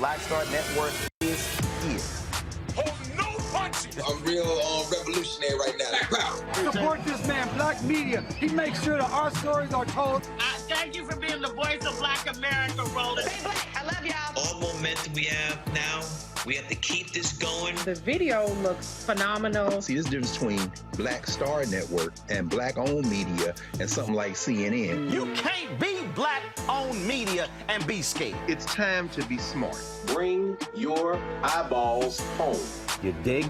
Black Star Network is here. Hold no punches. I'm real revolutionary right now. Black power. Support this man, Black media. He makes sure that our stories are told. Thank you for being the voice of Black America, Roland. Stay black. I love y'all. All momentum we have now, we have to keep this going. The video looks phenomenal. See, this difference between Black Star Network and Black-owned media and something like CNN. You can't be Black-owned media and be scared. It's time to be smart. Bring your eyeballs home. You dig?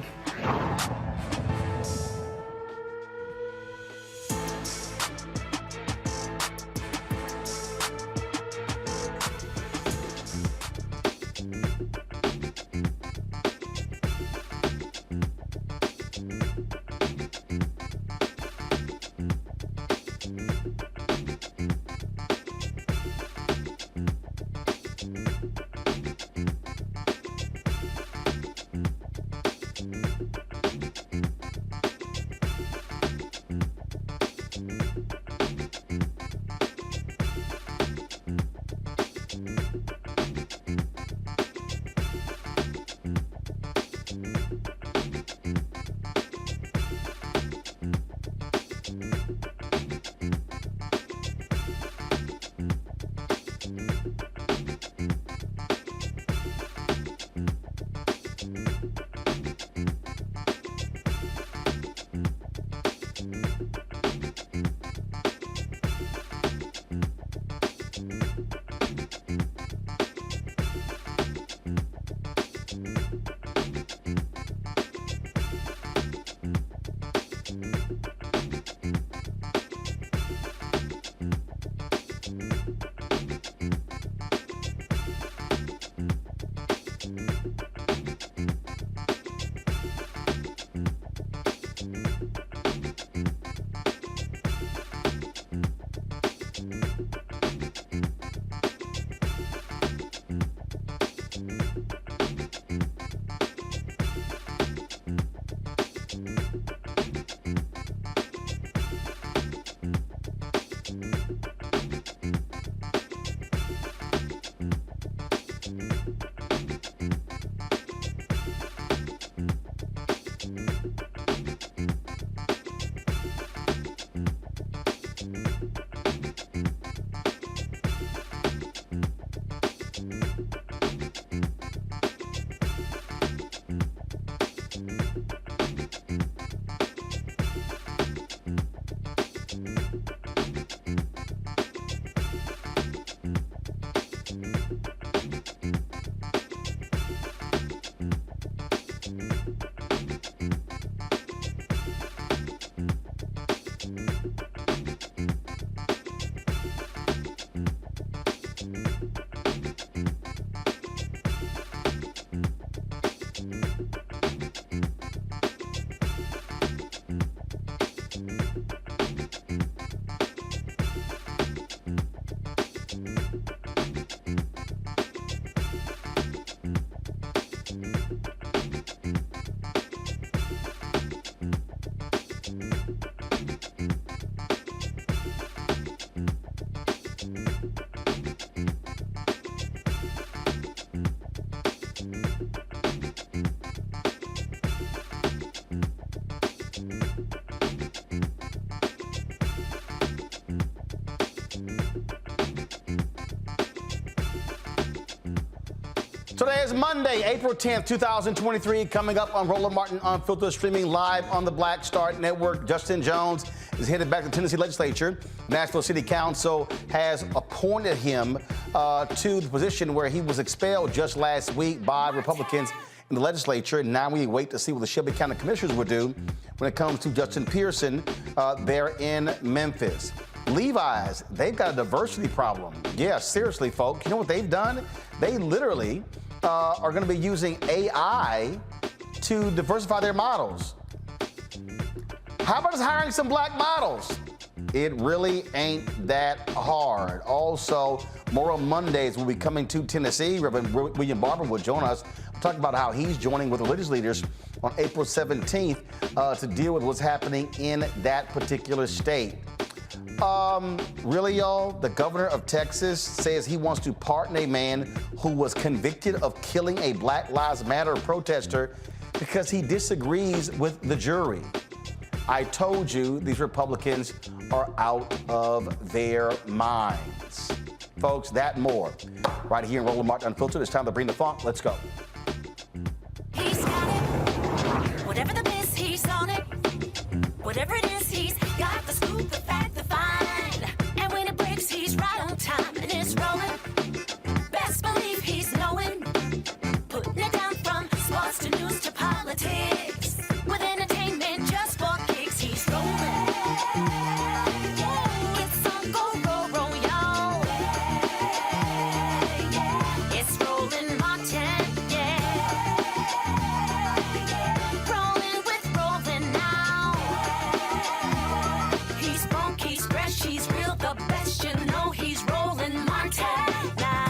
Today is Monday, April 10th, 2023. Coming up on Roland Martin Unfiltered, streaming live on the Black Star Network. Justin Jones is headed back to the Tennessee legislature. Nashville City Council has appointed him to the position where he was expelled just last week by Republicans in the legislature. Now we wait to see what the Shelby County Commissioners will do when it comes to Justin Pearson there in Memphis. Levi's, they've got a diversity problem. Yeah, seriously, folks. You know what they've done? They literally are going to be using AI to diversify their models. How about us hiring some black models? It really ain't that hard. Also, more on Mondays will be coming to Tennessee. Reverend William Barber will join us. We'll talk about how he's joining with religious leaders on April 17th to deal with what's happening in that particular state. Really, y'all? The governor of Texas says he wants to pardon a man who was convicted of killing a Black Lives Matter protester because he disagrees with the jury. I told you these Republicans are out of their minds. Folks, that and more. Right here in Roland Martin Unfiltered. It's time to bring the funk. Let's go. He's got it. Whatever the biz, he's on it. Whatever it is, he's got the scoop, the fact, the find. And when it breaks, he's right on time and it's rolling. Best believe he's knowing. Putting it down from sports to news to politics. With entertainment just for kicks, he's rolling. It's on go, roll, y'all. It's Roland Martin, rolling with Roland now. He's funk, he's fresh, he's real, the best, you know he's Roland Martin now.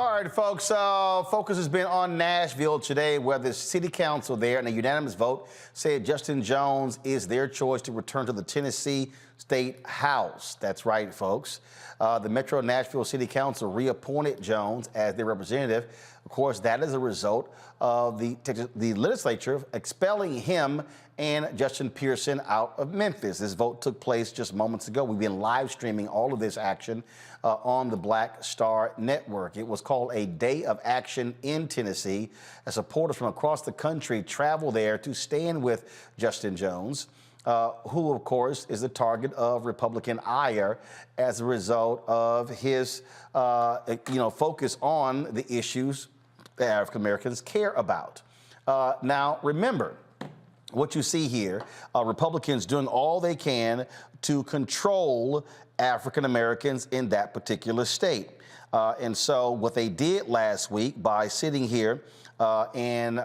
All right, folks, focus has been on Nashville today, where the city council there, in a unanimous vote, said Justin Jones is their choice to return to the Tennessee State House. That's right, folks. The Metro Nashville City Council reappointed Jones as their representative. Of course, that is a result of the legislature expelling him and Justin Pearson out of Memphis. This vote took place just moments ago. We've been live streaming all of this action on the Black Star Network. It was called a Day of Action in Tennessee, as supporters from across the country travel there to stand with Justin Jones, who, of course, is the target of Republican ire as a result of his, focus on the issues that African Americans care about. Now, remember, what you see here, Republicans doing all they can to control African Americans in that particular state. And so what they did last week by sitting here and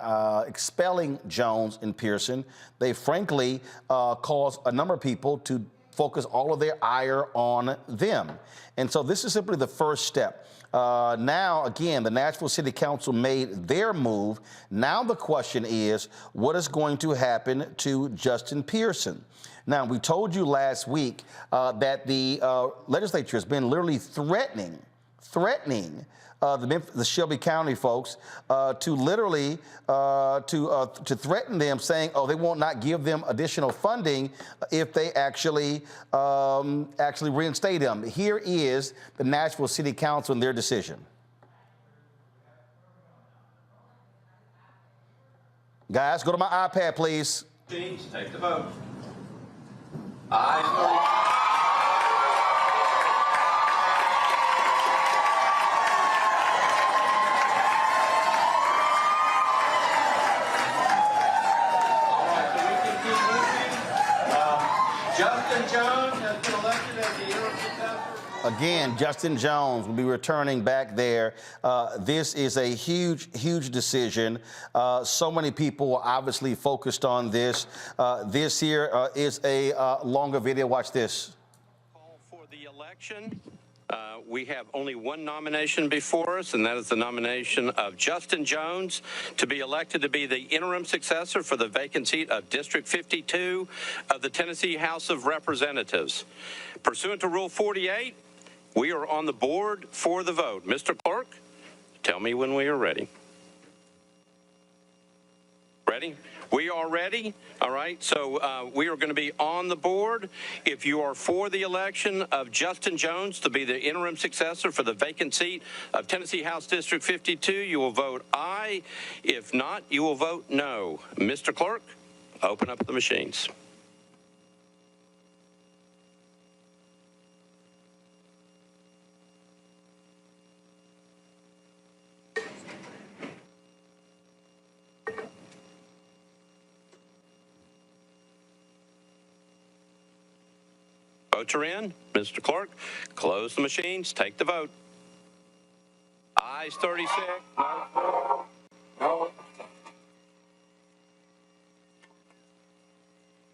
expelling Jones and Pearson, they frankly caused a number of people to focus all of their ire on them. And so this is simply the first step. Now, again, the Nashville City Council made their move. Now the question is, what is going to happen to Justin Pearson? Now, we told you last week that the legislature has been literally threatening the Shelby County folks to literally to threaten them, saying, oh, they will not give them additional funding if they actually reinstate them. Here is the Nashville City Council and their decision. Guys, go to my iPad, please. Please take the vote. Ayes 30. Justin Jones has been elected as the interim successor. Again, Justin Jones will be returning back there. This is a huge decision. So many people are obviously focused on this. This here is a longer video. Watch this. Call for the election. We have only one nomination before us, and that is the nomination of Justin Jones to be elected to be the interim successor for the vacant seat of District 52 of the Tennessee House of Representatives. Pursuant to Rule 48, we are on the board for the vote. Mr. Clerk, tell me when we are ready. Ready? We are ready. All right. So we are going to be on the board. If you are for the election of Justin Jones to be the interim successor for the vacant seat of Tennessee House District 52, you will vote aye. If not, you will vote no. Mr. Clerk, open up the machines. Votes are in. Mr. Clerk, close the machines. Take the vote. Ayes 36. No.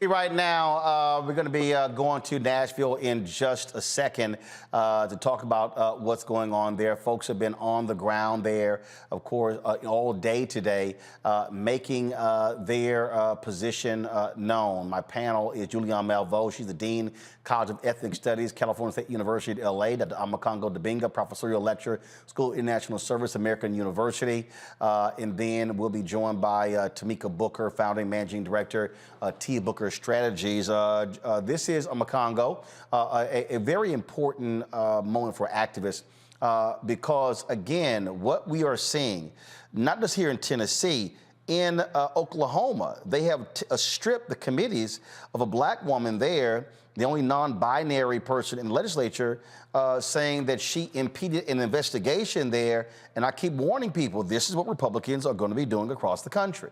Right now, we're going to be going to Nashville in just a second to talk about what's going on there. Folks have been on the ground there, of course, all day today, making their position known. My panel is Julianne Malveaux. She's the Dean, College of Ethnic Studies, California State University at LA. Dr. Amakongo Dibinga, Professorial Lecturer, School of International Service, American University. And then we'll be joined by Tamika Booker, Founding Managing Director, T. Booker Strategies. This is Amakongo, a very important moment for activists because, again, what we are seeing, not just here in Tennessee, in Oklahoma, they have stripped the committees of a black woman there, the only non-binary person in the legislature, saying that she impeded an investigation there. And I keep warning people, this is what Republicans are going to be doing across the country.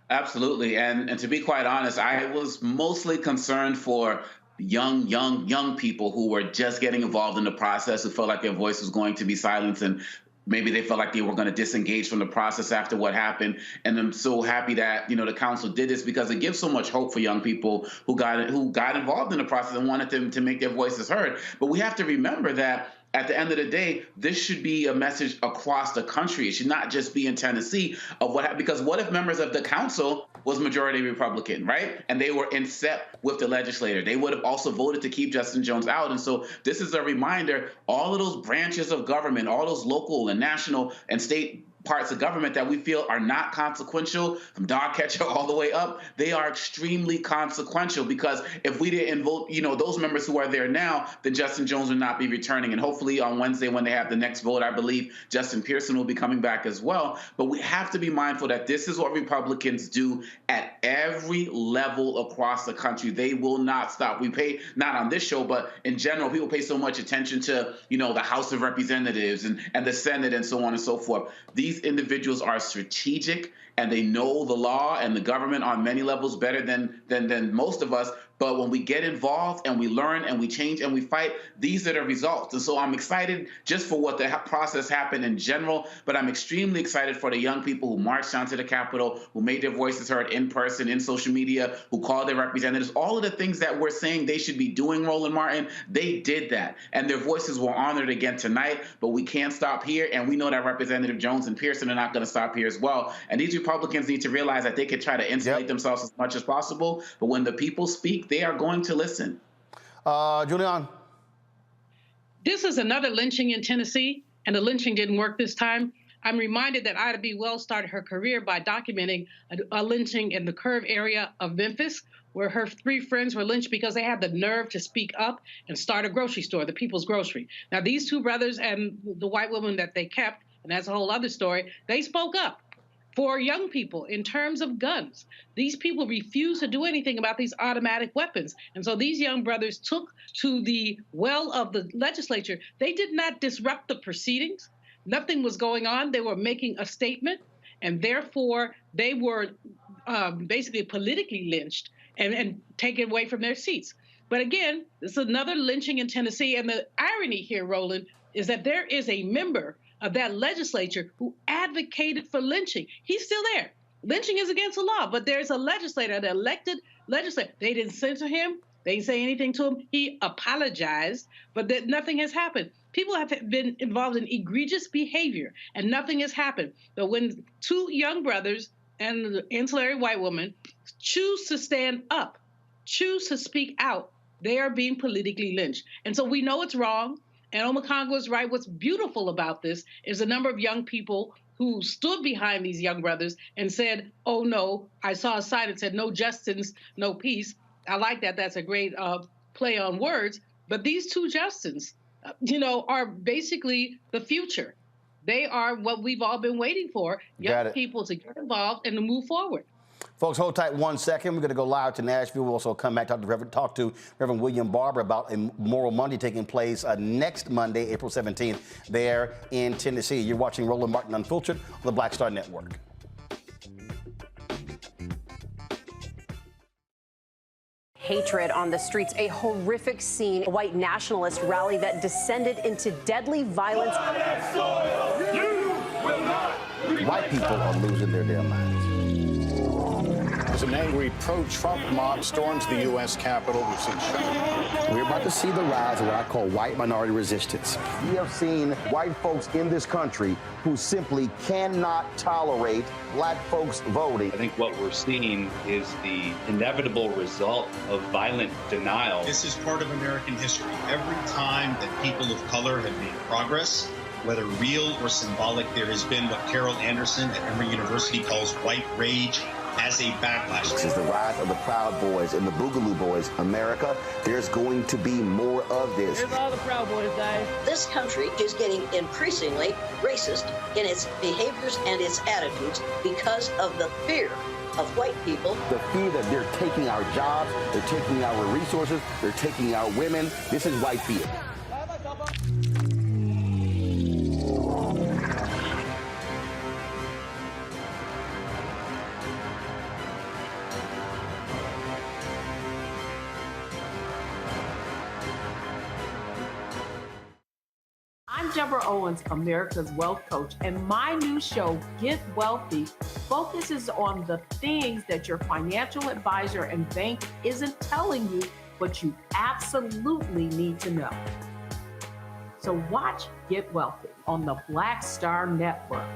Absolutely. And to be quite honest, I was mostly concerned for young people who were just getting involved in the process, who felt like their voice was going to be silenced, and maybe they felt like they were going to disengage from the process after what happened. And I'm so happy that, the council did this, because it gives so much hope for young people who got involved in the process and wanted them to make their voices heard. But we have to remember that at the end of the day, this should be a message across the country. It should not just be in Tennessee of because what if members of the council was majority Republican, right? And they were in step with the legislator. They would have also voted to keep Justin Jones out. And so this is a reminder, all of those branches of government, all those local and national and state parts of government that we feel are not consequential, from dog catcher all the way up, they are extremely consequential, because if we didn't vote, those members who are there now, then Justin Jones would not be returning. And hopefully on Wednesday, when they have the next vote, I believe Justin Pearson will be coming back as well. But we have to be mindful that this is what Republicans do at every level across the country. They will not stop. We pay, not on this show, but in general, people pay so much attention to, the House of Representatives and the Senate and so on and so forth. These individuals are strategic, and they know the law and the government on many levels better than most of us. But when we get involved and we learn and we change and we fight, these are the results. And so I'm excited just for what the process happened in general, but I'm extremely excited for the young people who marched down to the Capitol, who made their voices heard in person, in social media, who called their representatives. All of the things that we're saying they should be doing, Roland Martin, they did that. And their voices were honored again tonight, but we can't stop here. And we know that Representative Jones and Pearson are not going to stop here as well. And these Republicans need to realize that they could try to insulate themselves as much as possible, but when the people speak, they are going to listen. Julianne. This is another lynching in Tennessee, and the lynching didn't work this time. I'm reminded that Ida B. Wells started her career by documenting a lynching in the Curve area of Memphis, where her 3 friends were lynched because they had the nerve to speak up and start a grocery store, the People's Grocery. Now, these 2 brothers and the white woman that they kept, and that's a whole other story, they spoke up for young people in terms of guns. These people refused to do anything about these automatic weapons. And so these young brothers took to the well of the legislature. They did not disrupt the proceedings. Nothing was going on. They were making a statement, and therefore they were basically politically lynched and taken away from their seats. But again, this is another lynching in Tennessee. And the irony here, Roland, is that there is a member of that legislature who advocated for lynching. He's still there. Lynching is against the law, but there's a legislator, an elected legislator. They didn't censor him. They didn't say anything to him. He apologized, but nothing has happened. People have been involved in egregious behavior, and nothing has happened. But when 2 young brothers and the ancillary white woman choose to stand up, choose to speak out, they are being politically lynched. And so we know it's wrong. And Amakongo is right. What's beautiful about this is the number of young people who stood behind these young brothers and said, oh, no, I saw a sign that said, no Justins, no peace. I like that. That's a great play on words. But these 2 Justins, are basically the future. They are what we've all been waiting for, young people to get involved and to move forward. Folks, hold tight 1 second. We're going to go live to Nashville. We'll also come back to talk to Reverend William Barber about a Moral Monday taking place next Monday, April 17th, there in Tennessee. You're watching Roland Martin Unfiltered on the Black Star Network. Hatred on the streets, a horrific scene, a white nationalist rally that descended into deadly violence. White people are losing their damn minds. as an angry pro-Trump mob storms the U.S. Capitol. We've seen shootings. We're about to see the rise of what I call white minority resistance. We have seen white folks in this country who simply cannot tolerate black folks voting. I think what we're seeing is the inevitable result of violent denial. This is part of American history. Every time that people of color have made progress, whether real or symbolic, there has been what Carol Anderson at Emory University calls white rage as a backlash. This is the rise of the Proud Boys and the Boogaloo Boys. America, there's going to be more of this. Here's all the Proud Boys, guys. This country is getting increasingly racist in its behaviors and its attitudes because of the fear of white people. The fear that they're taking our jobs, they're taking our resources, they're taking our women. This is white fear. I'm Deborah Owens, America's Wealth Coach, and my new show, Get Wealthy, focuses on the things that your financial advisor and bank isn't telling you, but you absolutely need to know. So watch Get Wealthy on the Black Star Network.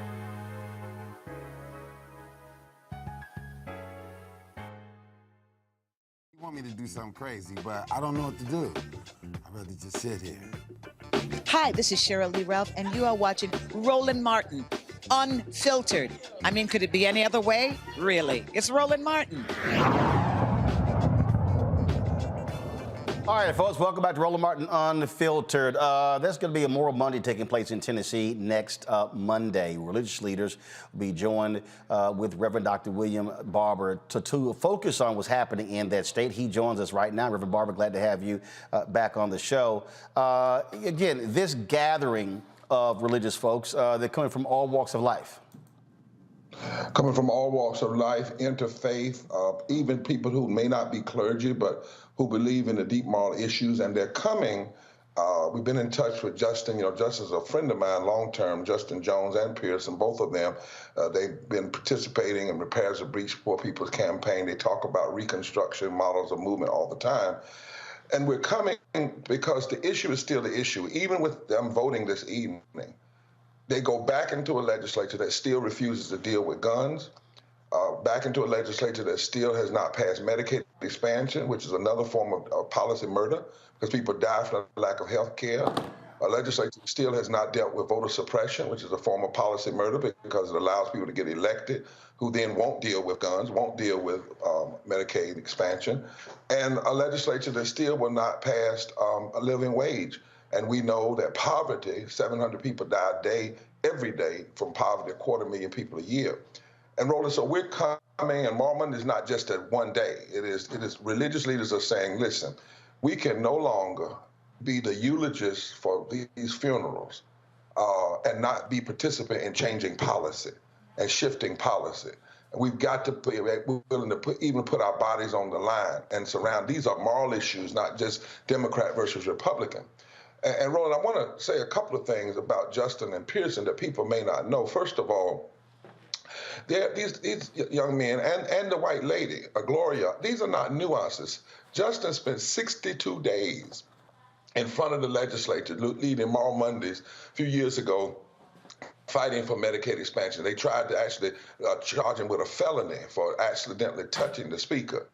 You want me to do something crazy, but I don't know what to do. I'd rather just sit here. Hi, this is Cheryl Lee Ralph, and you are watching Roland Martin, Unfiltered. I mean, could it be any other way? Really? It's Roland Martin. All right, folks, welcome back to Roland Martin Unfiltered. There's going to be a Moral Monday taking place in Tennessee next Monday. Religious leaders will be joined with Reverend Dr. William Barber to focus on what's happening in that state. He joins us right now. Reverend Barber, glad to have you back on the show. Again, this gathering of religious folks, they're coming from all walks of life. Coming from all walks of life, interfaith, even people who may not be clergy, but who believe in the deep moral issues, and they're coming. We've been in touch with Justin. You know, Justin's a friend of mine long-term, Justin Jones and Pearson, both of them. They've been participating in Repairs of Breach Poor People's campaign. They talk about reconstruction, models of movement all the time. And we're coming because the issue is still the issue. Even with them voting this evening, they go back into a legislature that still refuses to deal with guns, back into a legislature that still has not passed Medicated expansion, which is another form of policy murder, because people die from lack of health care. A legislature still has not dealt with voter suppression, which is a form of policy murder because it allows people to get elected who then won't deal with guns, won't deal with Medicaid expansion, and a legislature that still will not pass a living wage. And we know that poverty, 700 people die a day, every day from poverty, 250,000 people a year. And Roland, so we're coming, and Moral Monday is not just at one day. It is religious leaders are saying, listen, we can no longer be the eulogists for these funerals and not be participant in changing policy and shifting policy. And we've got to we're willing to even put our bodies on the line and surround. These are moral issues, not just Democrat versus Republican. And Roland, I want to say a couple of things about Justin and Pearson that people may not know. First of all, these young men and the white lady, Gloria, these are not nuances. Justin spent 62 days in front of the legislature leading Moral Mondays a few years ago, fighting for Medicaid expansion. They tried to actually charge him with a felony for accidentally touching the speaker.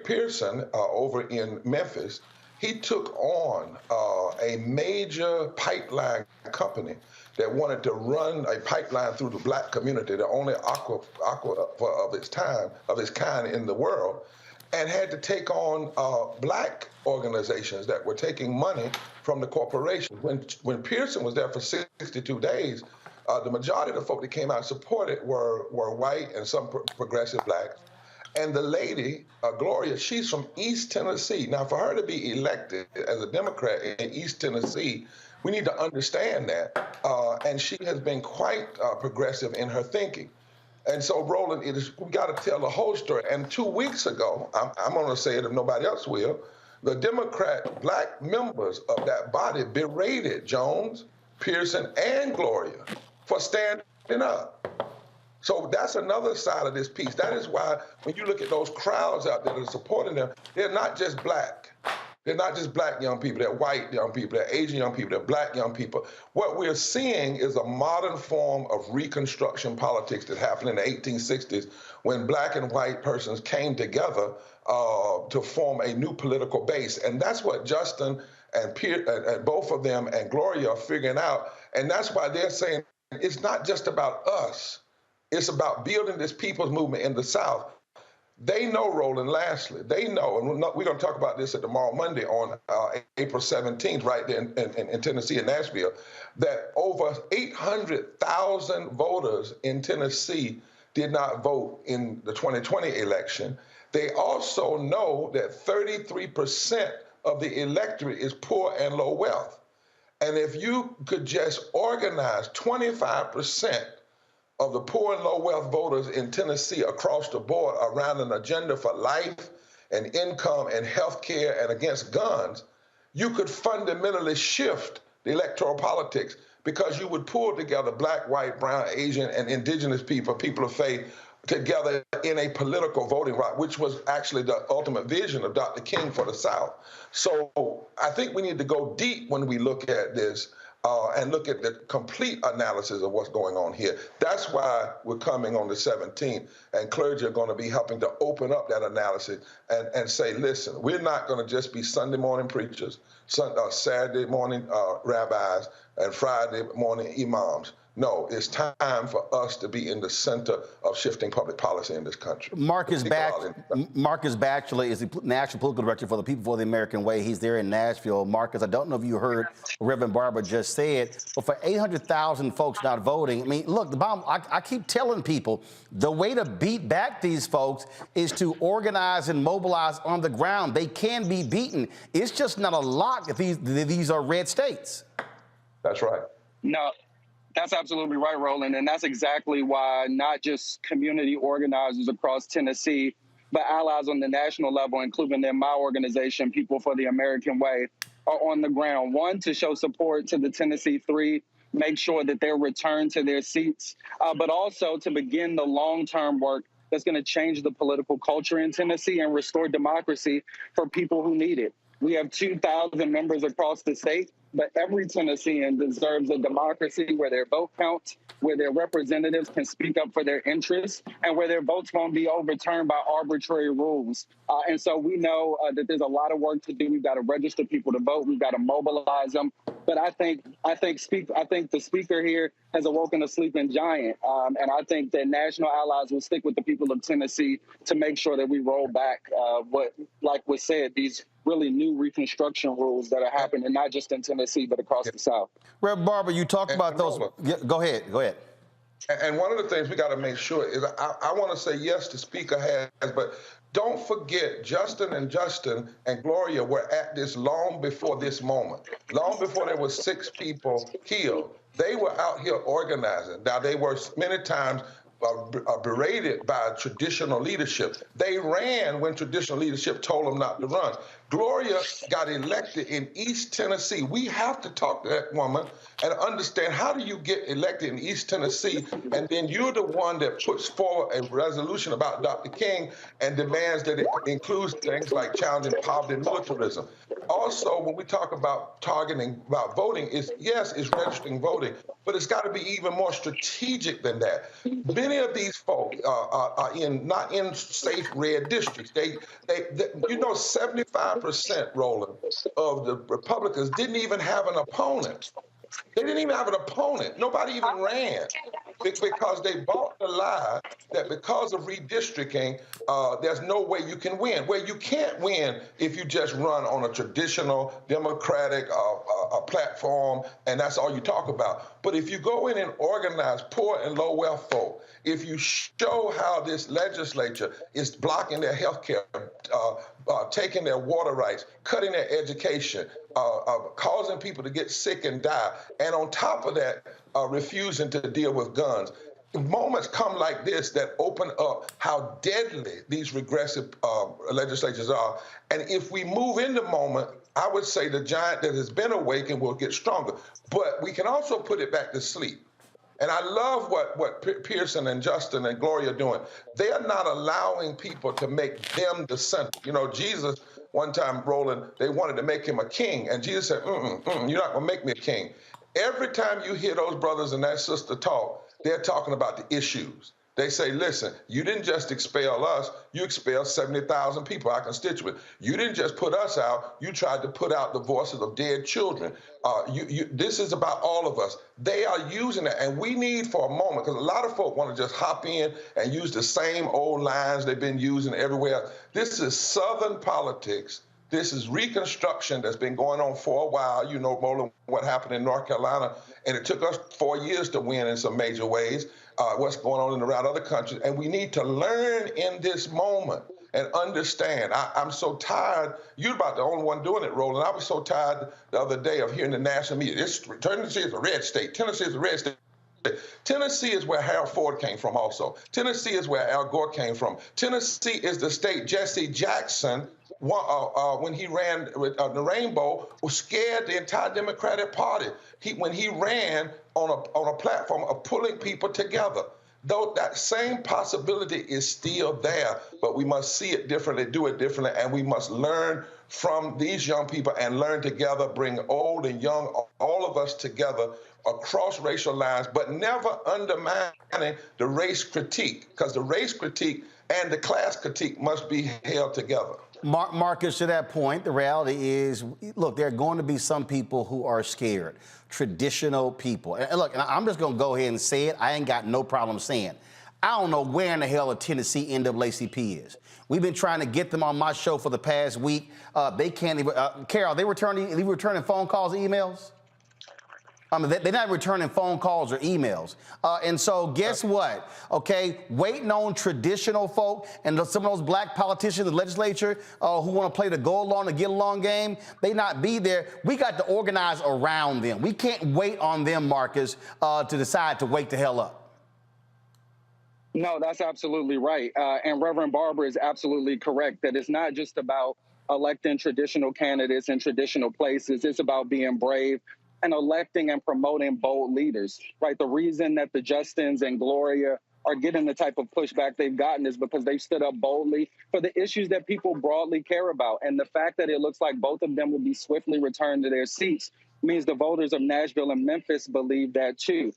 Pearson, over in Memphis, he took on a major pipeline company that wanted to run a pipeline through the black community, the only aqua of its kind in the world, and had to take on black organizations that were taking money from the corporation. When Pearson was there for 62 days, the majority of the folk that came out and supported were white and some progressive blacks. And the lady, Gloria, she's from East Tennessee. Now, for her to be elected as a Democrat in East Tennessee, we need to understand that. And she has been quite progressive in her thinking. And so, Roland, we've got to tell the whole story. And 2 weeks ago, I'm going to say it if nobody else will, the Democrat black members of that body berated Jones, Pearson, and Gloria for standing up. So that's another side of this piece. That is why when you look at those crowds out there that are supporting them, they're not just black. They're not just black young people, they're white young people, they're Asian young people, they're black young people. What we're seeing is a modern form of Reconstruction politics that happened in the 1860s when black and white persons came together to form a new political base. And that's what Justin and both of them and Gloria are figuring out. And that's why they're saying it's not just about us. It's about building this people's movement in the South. They know, Roland, lastly, they know, and we're going to talk about this at tomorrow Monday on April 17th, right there in Tennessee and Nashville, that over 800,000 voters in Tennessee did not vote in the 2020 election. They also know that 33% of the electorate is poor and low wealth. And if you could just organize 25% of the poor and low wealth voters in Tennessee across the board around an agenda for life and income and health care and against guns, you could fundamentally shift the electoral politics because you would pull together black, white, brown, Asian, and indigenous people, people of faith, together in a political voting right, which was actually the ultimate vision of Dr. King for the South. So I think we need to go deep when we look at this and look at the complete analysis of what's going on here. That's why we're coming on the 17th, and clergy are going to be helping to open up that analysis and say, listen, we're not going to just be Sunday morning preachers, Saturday morning rabbis, and Friday morning imams. No, it's time for us to be in the center of shifting public policy in this country. Marcus Batchelor is the National Political Director for the People for the American Way. He's there in Nashville. Marcus, I don't know if you heard what Reverend Barber just said, but for 800,000 folks not voting, I mean, look, the bottom, I keep telling people the way to beat back these folks is to organize and mobilize on the ground. They can be beaten. It's just not a lock if these are red states. That's right. No. That's absolutely right, Roland. And that's exactly why not just community organizers across Tennessee, but allies on the national level, including in my organization, People for the American Way, are on the ground. One, to show support to the Tennessee Three, make sure that they're returned to their seats, but also to begin the long-term work that's going to change the political culture in Tennessee and restore democracy for people who need it. We have 2,000 members across the state, but every Tennessean deserves a democracy where their vote counts, where their representatives can speak up for their interests, and where their votes won't be overturned by arbitrary rules. And so we know that there's a lot of work to do. We've got to register people to vote. We've got to mobilize them. But I think the speaker here has awoken a sleeping giant. And I think that national allies will stick with the people of Tennessee to make sure that we roll back like was said, these really new Reconstruction rules that are happening, not just in Tennessee, but across the South. Rev Barber, you talked about those. Go ahead. And one of the things we got to make sure is I want to say yes, the speaker has, but don't forget Justin and Gloria were at this long before this moment, long before there were 6 people killed. They were out here organizing. Now, they were many times berated by traditional leadership. They ran when traditional leadership told them not to run. Gloria got elected in East Tennessee. We have to talk to that woman and understand, how do you get elected in East Tennessee, and then you're the one that puts forward a resolution about Dr. King and demands that it includes things like challenging poverty and militarism. Also, when we talk about targeting, about voting, it's registering voting, but it's got to be even more strategic than that. Many of these folks are not in safe red districts. They 75%, Roland, of the Republicans didn't even have an opponent. They didn't even have an opponent. Nobody even ran because they bought the lie that because of redistricting, there's no way you can win. Well, you can't win if you just run on a traditional Democratic platform, and that's all you talk about. But if you go in and organize poor and low wealth folk, if you show how this legislature is blocking their health care, taking their water rights, cutting their education, causing people to get sick and die, and on top of that, refusing to deal with guns. Moments come like this that open up how deadly these regressive legislatures are. And if we move in the moment, I would say the giant that has been awakened will get stronger. But we can also put it back to sleep. And I love what Pearson and Justin and Gloria are doing. They are not allowing people to make them the center. You know, Jesus, one time, Roland, they wanted to make him a king. And Jesus said, you're not going to make me a king. Every time you hear those brothers and that sister talk, they're talking about the issues. They say, listen, you didn't just expel us, you expelled 70,000 people, our constituents. You didn't just put us out, you tried to put out the voices of dead children. This is about all of us. They are using it, and we need for a moment, because a lot of folk want to just hop in and use the same old lines they've been using everywhere. This is Southern politics. This is Reconstruction that's been going on for a while. You know, Roland, what happened in North Carolina, and it took us 4 years to win in some major ways. What's going on around other countries. And we need to learn in this moment and understand. I'm so tired. You're about the only one doing it, Roland. I was so tired the other day of hearing the national media. Tennessee is a red state. Tennessee is a red state. Tennessee is where Harold Ford came from also. Tennessee is where Al Gore came from. Tennessee is the state Jesse Jackson, when he ran with the Rainbow, was scared the entire Democratic Party. When he ran on a platform of pulling people together. Though that same possibility is still there, but we must see it differently, do it differently, and we must learn from these young people and learn together, bring old and young, all of us together across racial lines, but never undermining the race critique, because the race critique and the class critique must be held together. Marcus, to that point, the reality is, look, there are going to be some people who are scared, traditional people. And look, I'm just going to go ahead and say it. I ain't got no problem saying it. I don't know where in the hell the Tennessee NAACP is. We've been trying to get them on my show for the past week. They can't even, Carol, they returning phone calls, emails? They're not returning phone calls or emails. And so guess what? Okay, waiting on traditional folk and some of those black politicians in the legislature who want to play the go along and get along game, they not be there. We got to organize around them. We can't wait on them, Marcus, to decide to wake the hell up. No, that's absolutely right. And Reverend Barber is absolutely correct that it's not just about electing traditional candidates in traditional places. It's about being brave and electing and promoting bold leaders, right? The reason that the Justins and Gloria are getting the type of pushback they've gotten is because they've stood up boldly for the issues that people broadly care about. And the fact that it looks like both of them will be swiftly returned to their seats means the voters of Nashville and Memphis believe that too.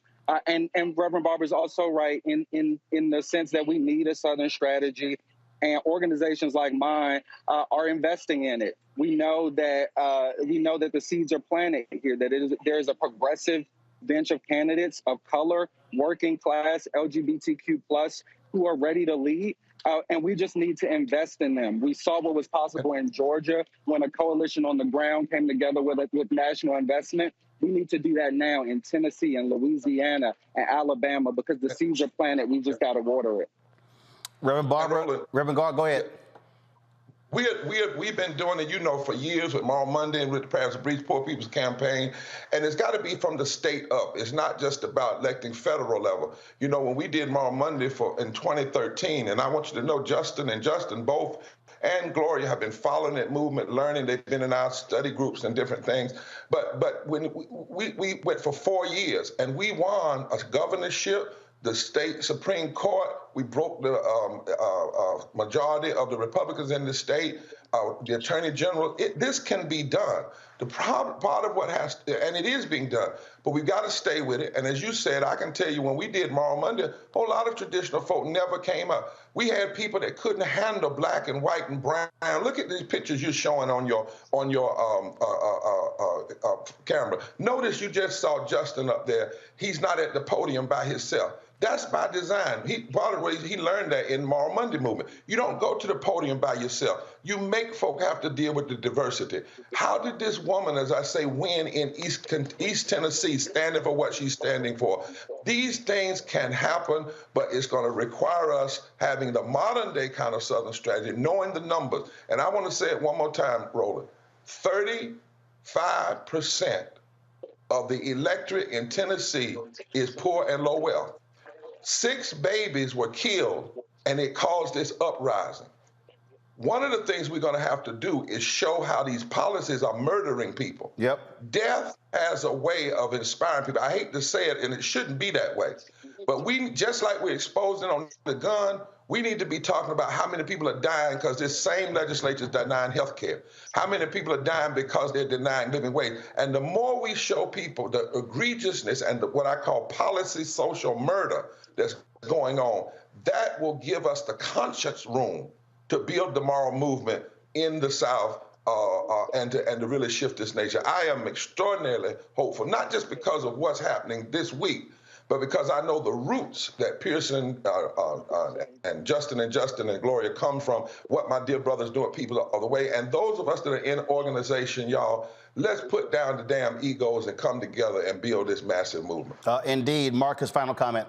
And Reverend Barber is also right in the sense that we need a Southern strategy, and organizations like mine are investing in it. We know that the seeds are planted here. That there is a progressive bench of candidates of color, working class, LGBTQ+, who are ready to lead. And we just need to invest in them. We saw what was possible in Georgia when a coalition on the ground came together with national investment. We need to do that now in Tennessee and Louisiana and Alabama because the seeds are planted. We just got to water it. Reverend Barber, Reverend Gar, go ahead. We've been doing it, for years with Tomorrow Monday and with the Paris Breach Poor People's Campaign, and it's got to be from the state up. It's not just about electing federal level. When we did Tomorrow Monday in 2013, and I want you to know Justin and Justin both and Gloria have been following that movement, learning. They've been in our study groups and different things. But when we went for 4 years and we won a governorship, the state Supreme Court, we broke the majority of the Republicans in the state, the Attorney General. This can be done. The part of what and it is being done, but we've got to stay with it. And as you said, I can tell you when we did Tomorrow Monday, a whole lot of traditional folk never came up. We had people that couldn't handle black and white and brown. Look at these pictures you're showing on your camera. Notice you just saw Justin up there. He's not at the podium by himself. That's by design. Part of the way he learned that in Tomorrow Monday movement. You don't go to the podium by yourself. You make folk have to deal with the diversity. How did this woman, as I say, win in East Tennessee, standing for what she's standing for? These things can happen, but it's going to require us having the modern day kind of Southern strategy, knowing the numbers. And I want to say it one more time, Roland. 35% of the electorate in Tennessee is poor and low wealth. 6 babies were killed, and it caused this uprising. One of the things we're going to have to do is show how these policies are murdering people. Yep. Death has a way of inspiring people. I hate to say it, and it shouldn't be that way. But we, just like we're exposing on the gun, we need to be talking about how many people are dying because this same legislature is denying health care. How many people are dying because they're denying living wage. And the more we show people the egregiousness and what I call policy social murder that's going on, that will give us the conscience room to build the moral movement in the South and to really shift this nation. I am extraordinarily hopeful, not just because of what's happening this week, but because I know the roots that Pearson and Justin and Gloria come from, what my dear brothers do at People of the Way. And those of us that are in organization, y'all, let's put down the damn egos and come together and build this massive movement. Indeed. Marcus, final comment.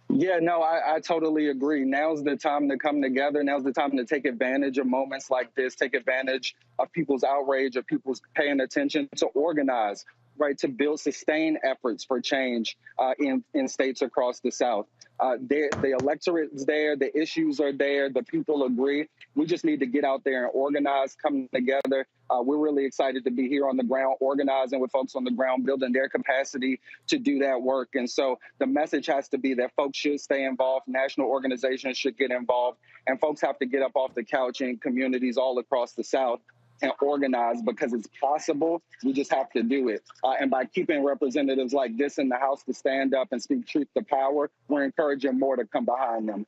Yeah, no, I totally agree. Now's the time to come together. Now's the time to take advantage of moments like this, take advantage of people's outrage, of people's paying attention, to organize, right, to build sustained efforts for change in states across the South. The electorate is there, the issues are there, the people agree. We just need to get out there and organize, come together. We're really excited to be here on the ground, organizing with folks on the ground, building their capacity to do that work. And so the message has to be that folks should stay involved, national organizations should get involved, and folks have to get up off the couch in communities all across the South and organize, because it's possible. We just have to do it. And by keeping representatives like this in the House to stand up and speak truth to power, we're encouraging more to come behind them.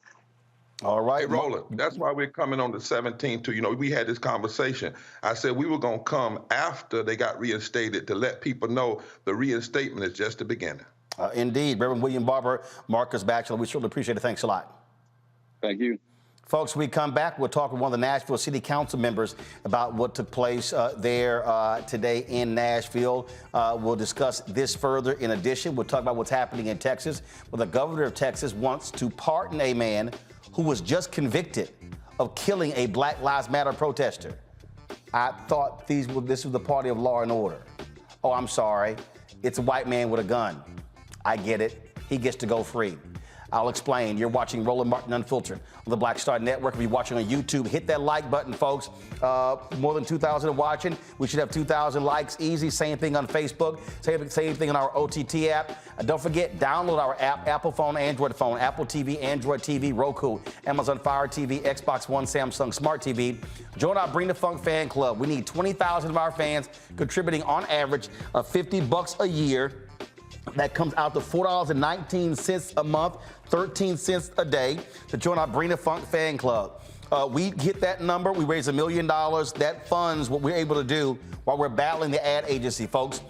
All right, Roland, that's why we're coming on the 17th too. We had this conversation. I said we were going to come after they got reinstated to let people know the reinstatement is just the beginning. Indeed. Reverend William Barber, Marcus Batchelor, we certainly appreciate it. Thanks a lot. Thank you. Folks, we come back, we'll talk with one of the Nashville City Council members about what took place there today in Nashville. We'll discuss this further. In addition, we'll talk about what's happening in Texas, where the governor of Texas wants to pardon a man who was just convicted of killing a Black Lives Matter protester. I thought this was the party of law and order. Oh, I'm sorry. It's a white man with a gun. I get it. He gets to go free. I'll explain. You're watching Roland Martin Unfiltered on the Black Star Network. If you're watching on YouTube, hit that like button, folks. More than 2,000 are watching. We should have 2,000 likes. Easy. Same thing on Facebook. Same thing on our OTT app. Don't forget, download our app, Apple phone, Android phone, Apple TV, Android TV, Roku, Amazon Fire TV, Xbox One, Samsung Smart TV. Join our Bring the Funk fan club. We need 20,000 of our fans contributing on average $50 a year. That comes out to $4.19 a month, 13 cents a day to join our Bring the Funk fan club. We hit that number, we raise $1 million. That funds what we're able to do while we're battling the ad agency, folks.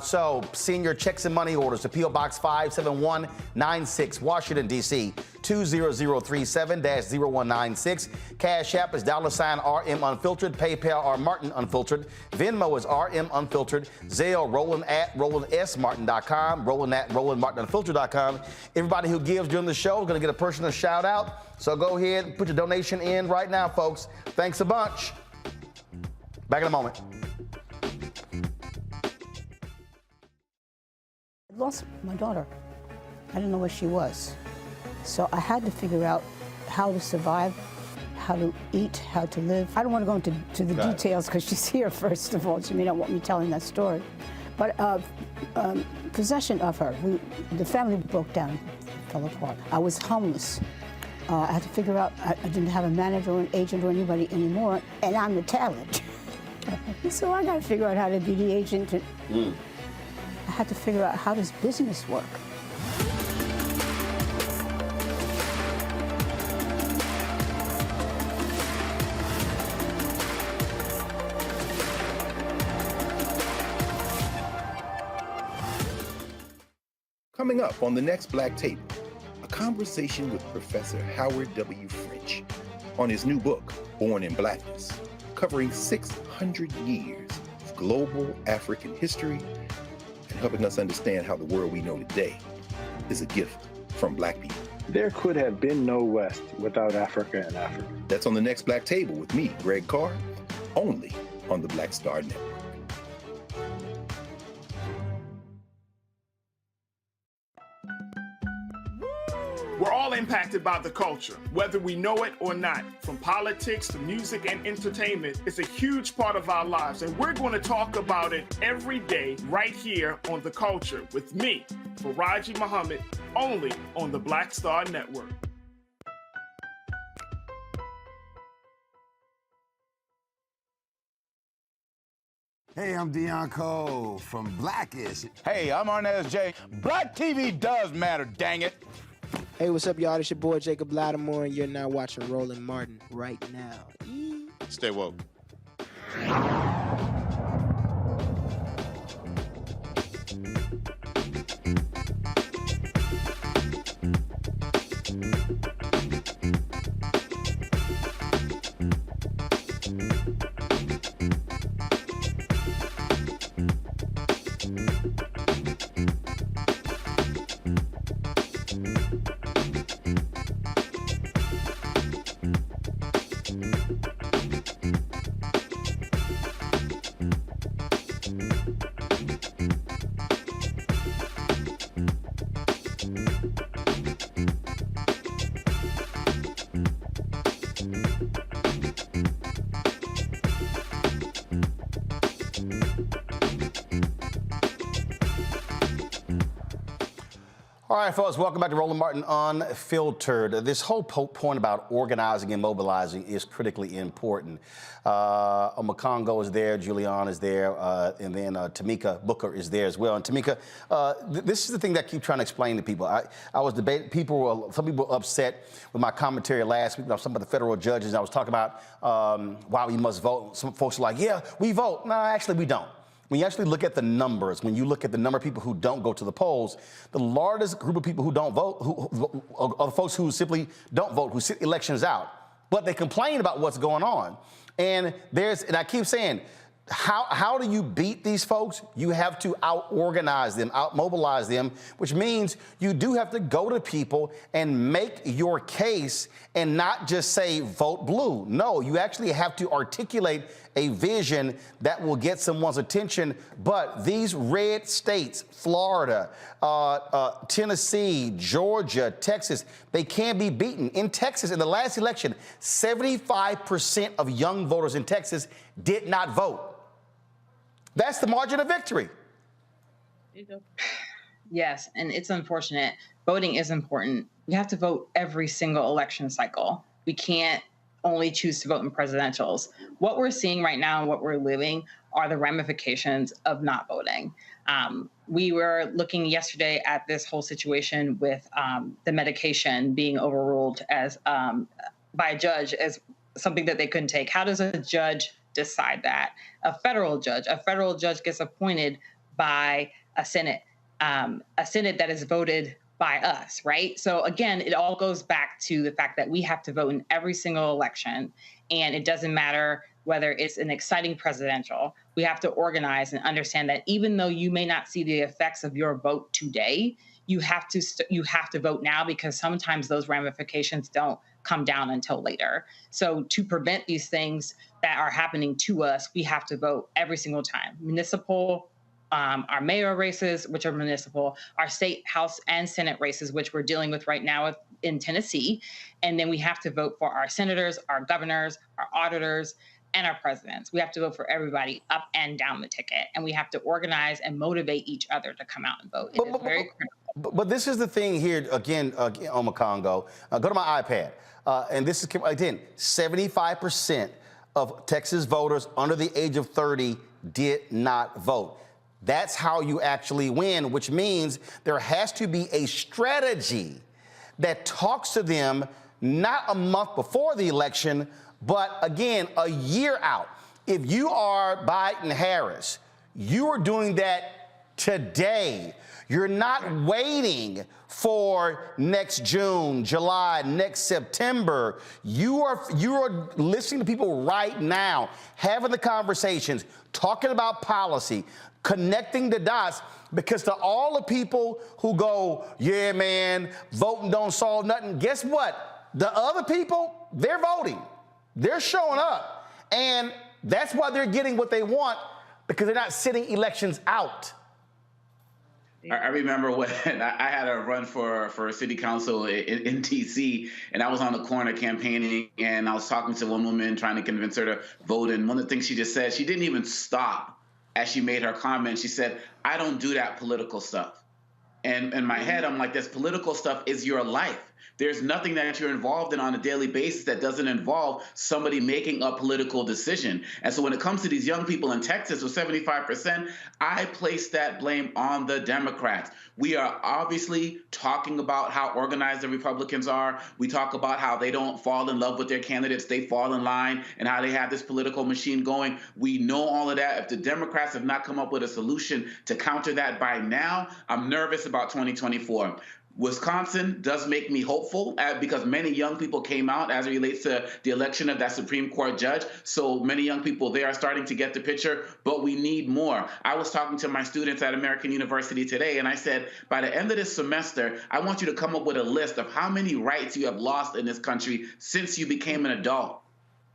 So send your checks and money orders to P.O. Box 57196, Washington, D.C., 20037-0196. Cash App is $RM Unfiltered. PayPal R Martin Unfiltered. Venmo is RM Unfiltered. Zelle Roland at RolandSMartin.com. Roland at RolandMartinUnfiltered.com. Everybody who gives during the show is going to get a personal shout out. So go ahead and put your donation in right now, folks. Thanks a bunch. Back in a moment. I lost my daughter. I didn't know where she was. So I had to figure out how to survive, how to eat, how to live. I don't want to go into the details because she's here, first of all. She may not want me telling that story. But possession of her, the family broke down, fell apart. I was homeless. I had to figure out, I didn't have a manager or an agent or anybody anymore, and I'm the talent. So I got to figure out how to be the agent. I had to figure out, how does business work? Coming up on the next Black Table, a conversation with Professor Howard W. French on his new book, Born in Blackness, covering 600 years of global African history and helping us understand how the world we know today is a gift from Black people. There could have been no West without Africa and Africa. That's on the next Black Table with me, Greg Carr, only on the Black Star Network. We're all in impacted by the culture, whether we know it or not. From politics to music and entertainment, it's a huge part of our lives, and we're going to talk about it every day right here on The Culture with me, Faraji Muhammad, only on the Black Star Network. Hey, I'm Deion Cole from Blackish. Hey, I'm Arnez J. Black TV does matter, dang it. Hey, what's up, y'all? It's your boy Jacob Lattimore, and you're now watching Roland Martin right now. Stay woke. All right, folks, welcome back to Roland Martin Unfiltered. This whole point about organizing and mobilizing is critically important. Omakongo is there, Julian is there, and then Tamika Booker is there as well. And Tamika, this is the thing that I keep trying to explain to people. I was debating, some people were upset with my commentary last week about some of the federal judges. I was talking about why we must vote. Some folks are like, yeah, we vote. No, actually, we don't. When you actually look at the numbers, when you look at the number of people who don't go to the polls, the largest group of people who don't vote are the folks who simply don't vote, who sit elections out. But they complain about what's going on. And I keep saying, how do you beat these folks? You have to out-organize them, out-mobilize them, which means you do have to go to people and make your case and not just say, vote blue. No, you actually have to articulate a vision that will get someone's attention. But these red states, Florida, Tennessee, Georgia, Texas, they can be beaten. In Texas, in the last election, 75% of young voters in Texas did not vote. That's the margin of victory. Yes, and it's unfortunate. Voting is important. We have to vote every single election cycle. We can't only choose to vote in presidentials. What we're seeing right now and what we're living are the ramifications of not voting. We were looking yesterday at this whole situation with the medication being overruled as by a judge as something that they couldn't take. How does a judge decide that? A federal judge gets appointed by a Senate that is voted by us, right? So again, it all goes back to the fact that we have to vote in every single election, and it doesn't matter whether it's an exciting presidential. We have to organize and understand that even though you may not see the effects of your vote today, you have to vote now, because sometimes those ramifications don't come down until later. So to prevent these things that are happening to us, we have to vote every single time. Municipal, our mayor races, which are municipal, our state House and Senate races, which we're dealing with right now in Tennessee. And then we have to vote for our senators, our governors, our auditors, and our presidents. We have to vote for everybody up and down the ticket. And we have to organize and motivate each other to come out and vote. It is very critical. But this is the thing here, again, Omakongo. Go to my iPad. And this is, again, 75% of Texas voters under the age of 30 did not vote. That's how you actually win, which means there has to be a strategy that talks to them not a month before the election, but again, a year out. If you are Biden-Harris, you are doing that today. You're not waiting for next June, July, next September. You are listening to people right now, having the conversations, talking about policy, connecting the dots, because to all the people who go, yeah, man, voting don't solve nothing, guess what? The other people, they're voting. They're showing up. And that's why they're getting what they want, because they're not sitting elections out. I remember when I had a run for city council in DC, and I was on the corner campaigning, and I was talking to one woman trying to convince her to vote. And one of the things she just said, she didn't even stop as she made her comment. She said, "I don't do that political stuff." And in my head, I'm like, this political stuff is your life. There's nothing that you're involved in on a daily basis that doesn't involve somebody making a political decision. And so when it comes to these young people in Texas with 75%, I place that blame on the Democrats. We are obviously talking about how organized the Republicans are. We talk about how they don't fall in love with their candidates. They fall in line, and how they have this political machine going. We know all of that. If the Democrats have not come up with a solution to counter that by now, I'm nervous about 2024. Wisconsin does make me hopeful because many young people came out as it relates to the election of that Supreme Court judge. So many young people there are starting to get the picture, but we need more. I was talking to my students at American University today, and I said, by the end of this semester, I want you to come up with a list of how many rights you have lost in this country since you became an adult.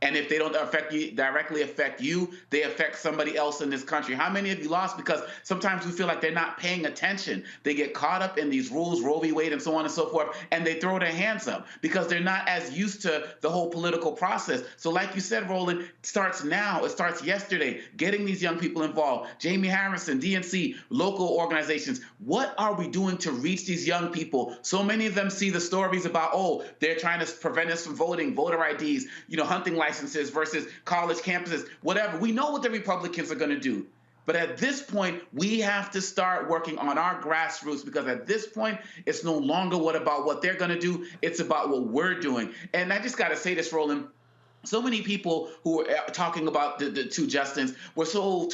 And if they don't directly affect you, they affect somebody else in this country. How many have you lost? Because sometimes we feel like they're not paying attention. They get caught up in these rules, Roe v. Wade, and so on and so forth, and they throw their hands up because they're not as used to the whole political process. So like you said, Roland, it starts now. It starts yesterday, getting these young people involved. Jamie Harrison, DNC, local organizations. What are we doing to reach these young people? So many of them see the stories about, oh, they're trying to prevent us from voting, voter IDs, hunting licenses versus college campuses, whatever. We know what the Republicans are going to do. But at this point, we have to start working on our grassroots, because at this point, it's no longer about what they're going to do. It's about what we're doing. And I just got to say this, Roland. So many people who are talking about the two Justins were so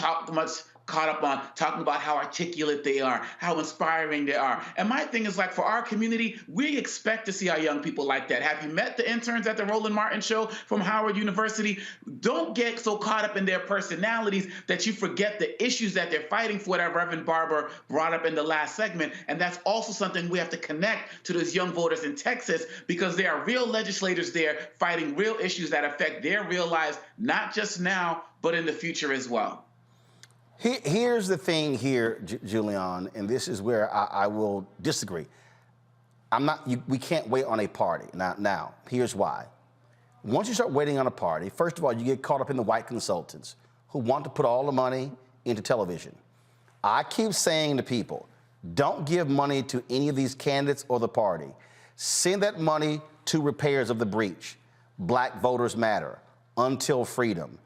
caught up on talking about how articulate they are, how inspiring they are. And my thing is, like, for our community, we expect to see our young people like that. Have you met the interns at the Roland Martin Show from Howard University? Don't get so caught up in their personalities that you forget the issues that they're fighting for, that Reverend Barber brought up in the last segment. And that's also something we have to connect to those young voters in Texas, because there are real legislators there fighting real issues that affect their real lives, not just now, but in the future as well. Here's the thing here, Julian, and this is where I will disagree. We can't wait on a party. Now, here's why. Once you start waiting on a party, first of all, you get caught up in the white consultants who want to put all the money into television. I keep saying to people, don't give money to any of these candidates or the party. Send that money to repairs of the breach. Black Voters Matter, Until Freedom,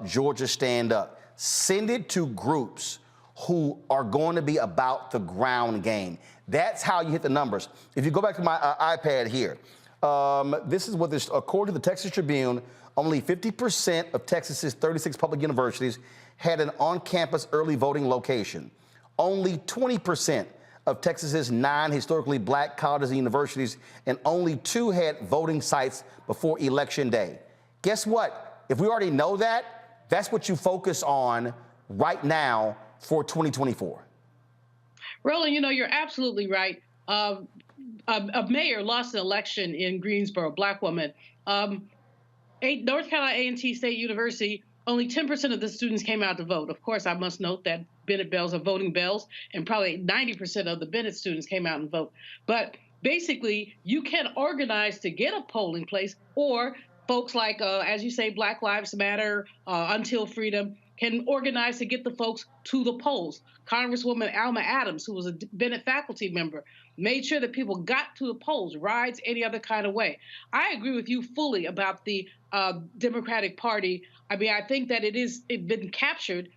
Georgia Stand Up. Send it to groups who are going to be about the ground game. That's how you hit the numbers. If you go back to my iPad here, this is what this, according to the Texas Tribune, only 50% of Texas's 36 public universities had an on-campus early voting location. Only 20% of Texas's 9 historically black colleges and universities, and only 2 had voting sites before Election Day. Guess what? If we already know that, that's what you focus on right now for 2024. Roland, you're absolutely right. A mayor lost an election in Greensboro, black woman. North Carolina A&T State University, only 10% of the students came out to vote. Of course, I must note that Bennett Bells are voting bells, and probably 90% of the Bennett students came out and vote. But basically, you can organize to get a polling place, or folks like, as you say, Black Lives Matter, Until Freedom, can organize to get the folks to the polls. Congresswoman Alma Adams, who was a Bennett faculty member, made sure that people got to the polls, rides, any other kind of way. I agree with you fully about the Democratic Party. I mean, I think that it's been captured.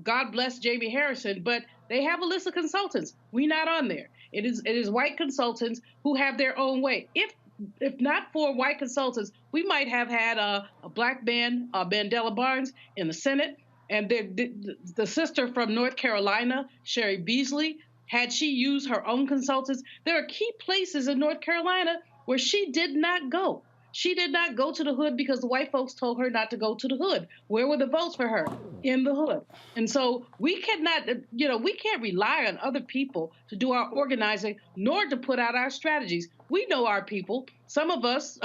God bless Jamie Harrison, but they have a list of consultants. We're not on there. It is white consultants who have their own way. If not for white consultants, we might have had a black man, Mandela Barnes, in the Senate. And the sister from North Carolina, Sherry Beasley, had she used her own consultants, there are key places in North Carolina where she did not go. She did not go to the hood because the white folks told her not to go to the hood. Where were the votes for her? In the hood. And so we cannot, we can't rely on other people to do our organizing, nor to put out our strategies. We know our people. Some of us,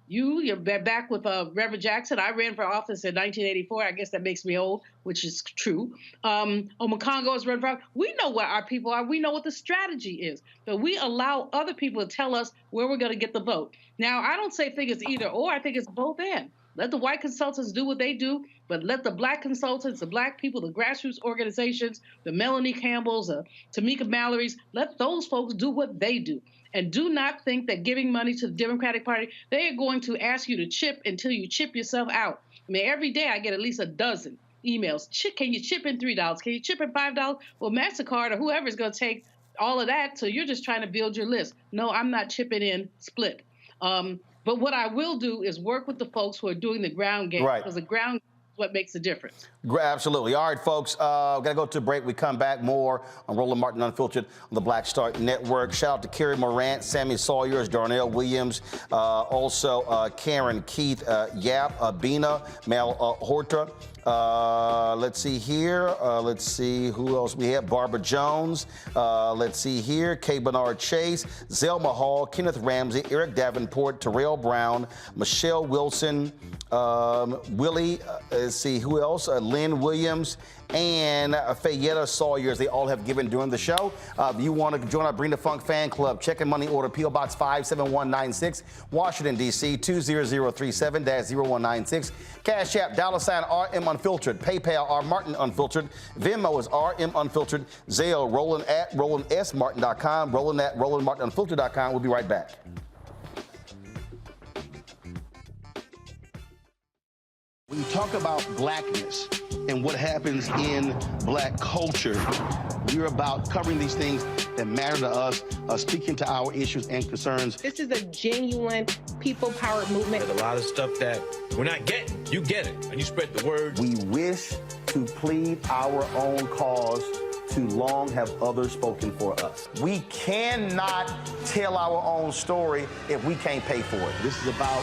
you're back with Reverend Jackson. I ran for office in 1984. I guess that makes me old, which is true. Omekongo is running for office. We know where our people are. We know what the strategy is. But we allow other people to tell us where we're going to get the vote. Now, I don't think it's either or. I think it's both and. Let the white consultants do what they do, but let the black consultants, the black people, the grassroots organizations, the Melanie Campbells, the Tamika Mallory's, let those folks do what they do. And do not think that giving money to the Democratic Party, they are going to ask you to chip until you chip yourself out. I mean, every day I get at least a dozen emails. Can you chip in $3? Can you chip in $5? Well, MasterCard or whoever is going to take all of that, so you're just trying to build your list. No, I'm not chipping in split. But what I will do is work with the folks who are doing the ground game. Right. Because the ground game is what makes a difference. Absolutely. All right, folks, got to go to a break. We come back more on Roland Martin Unfiltered on the Black Star Network. Shout out to Kerry Morant, Sammy Sawyers, Darnell Williams, also Karen, Keith, Yap, Bina, Mel Horta. Let's see here. Let's see who else we have. Barber Jones. Let's see here. K. Bernard Chase, Zelma Hall, Kenneth Ramsey, Eric Davenport, Terrell Brown, Michelle Wilson, Willie. Let's see who else. Lynn Williams and Fayetta Sawyers. They all have given during the show. If you want to join our Bring the Funk fan club, check and money order P.O. Box 57196, Washington, D.C. 20037-0196. Cash App, $RM Unfiltered. PayPal, R Martin Unfiltered. Venmo is RM Unfiltered. Zelle, Roland at RolandSMartin.com. Roland at RolandMartinUnfiltered.com. We'll be right back. When you talk about blackness and what happens in black culture, we're about covering these things that matter to us, speaking to our issues and concerns. This is a genuine people-powered movement. There's a lot of stuff that we're not getting. You get it, and you spread the word. We wish to plead our own cause. Too long have others spoken for us. We cannot tell our own story if we can't pay for it. This is about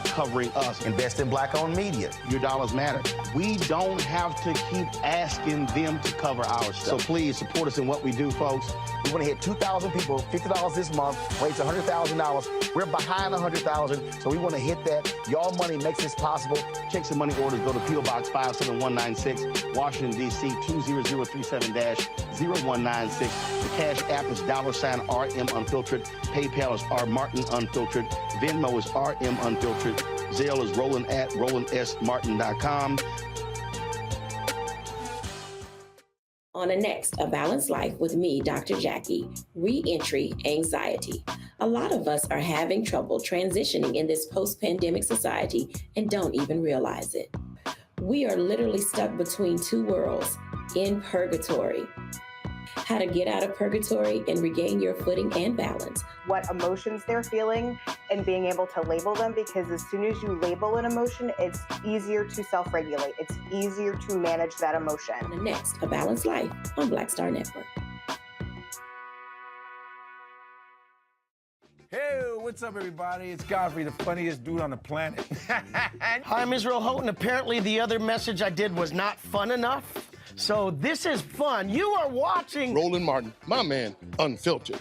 covering us. Invest in black-owned media. Your dollars matter. We don't have to keep asking them to cover our stuff. So please support us in what we do, folks. We want to hit 2,000 people, $50 this month, raise $100,000. We're behind 100,000, so we want to hit that. Y'all money makes this possible. Check some money orders. Go to P.O. Box 57196, Washington, D.C. 20037-0196. The Cash App is $RM Unfiltered. PayPal is R Martin Unfiltered. Venmo is RM Unfiltered. Zelle is Roland at RolandSMartin.com. On the next A Balanced Life with me, Dr. Jackie, Reentry Anxiety. A lot of us are having trouble transitioning in this post-pandemic society and don't even realize it. We are literally stuck between two worlds, in purgatory. How to get out of purgatory and regain your footing and balance. What emotions they're feeling and being able to label them, because as soon as you label an emotion, it's easier to self-regulate. It's easier to manage that emotion. The next, A Balanced Life on Black Star Network. Hey, what's up, everybody? It's Godfrey, the funniest dude on the planet. Hi, I'm Israel Houghton. Apparently, the other message I did was not fun enough. So this is fun. You are watching Roland Martin, my man, Unfiltered.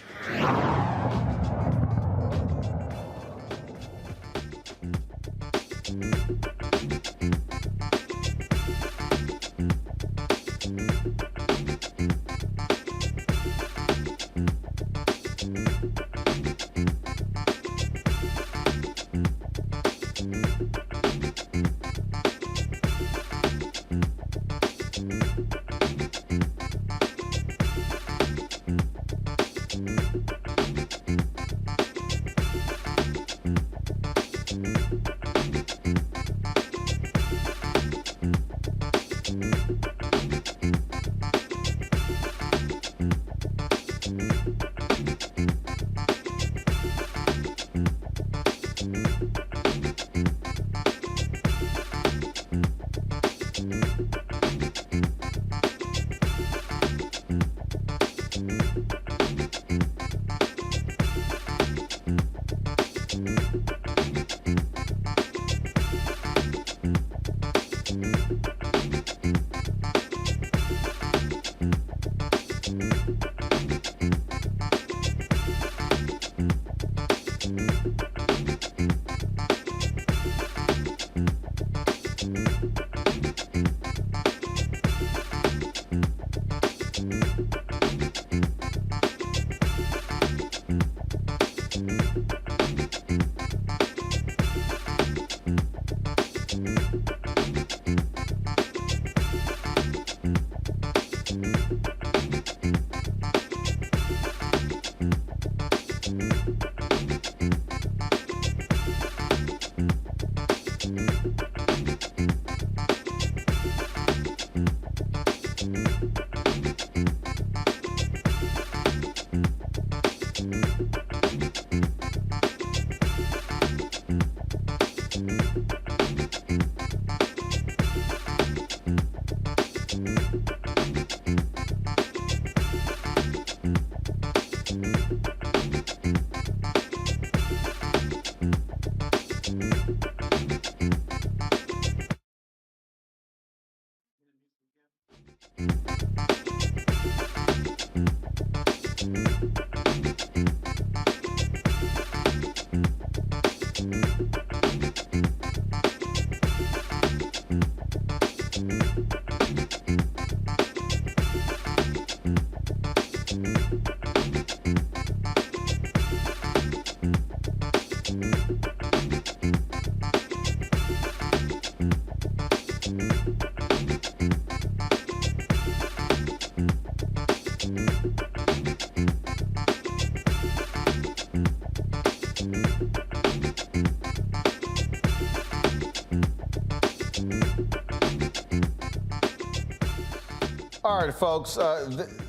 All right, folks,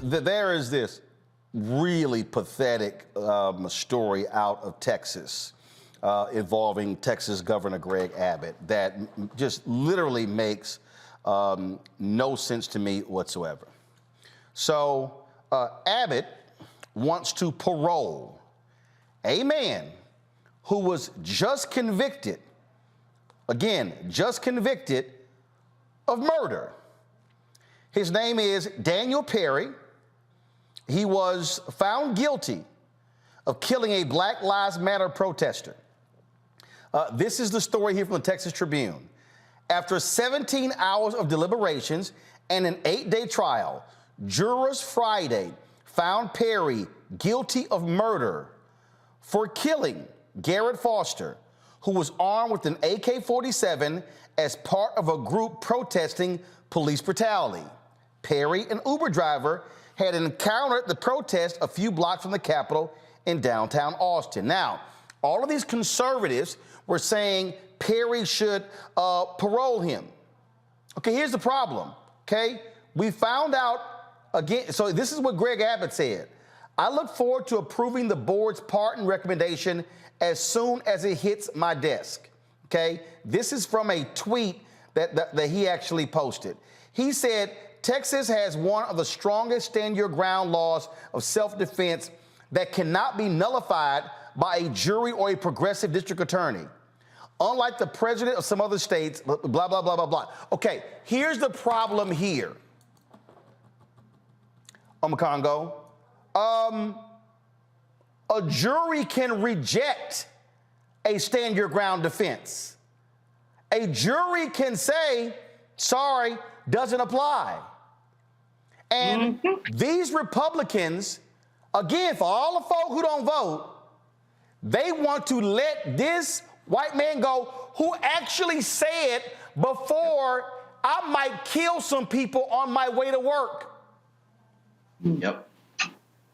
there is this really pathetic story out of Texas involving Texas Governor Greg Abbott that just literally makes no sense to me whatsoever. So Abbott wants to parole a man who was just convicted, again, just convicted of murder. His name is Daniel Perry. He was found guilty of killing a Black Lives Matter protester. This is the story here from the Texas Tribune. After 17 hours of deliberations and an 8-day trial, jurors Friday found Perry guilty of murder for killing Garrett Foster, who was armed with an AK-47 as part of a group protesting police brutality. Perry, an Uber driver, had encountered the protest a few blocks from the Capitol in downtown Austin. Now, all of these conservatives were saying Perry should parole him. Okay, here's the problem, okay? We found out, again, so this is what Greg Abbott said. I look forward to approving the board's pardon recommendation as soon as it hits my desk, okay? This is from a tweet that he actually posted. He said, Texas has one of the strongest stand-your-ground laws of self-defense that cannot be nullified by a jury or a progressive district attorney. Unlike the president of some other states, blah, blah, blah, blah, blah. Okay, here's the problem here. Congo. A jury can reject a stand-your-ground defense. A jury can say, sorry, doesn't apply. And these Republicans, again, for all the folk who don't vote, they want to let this white man go who actually said before, I might kill some people on my way to work. Yep.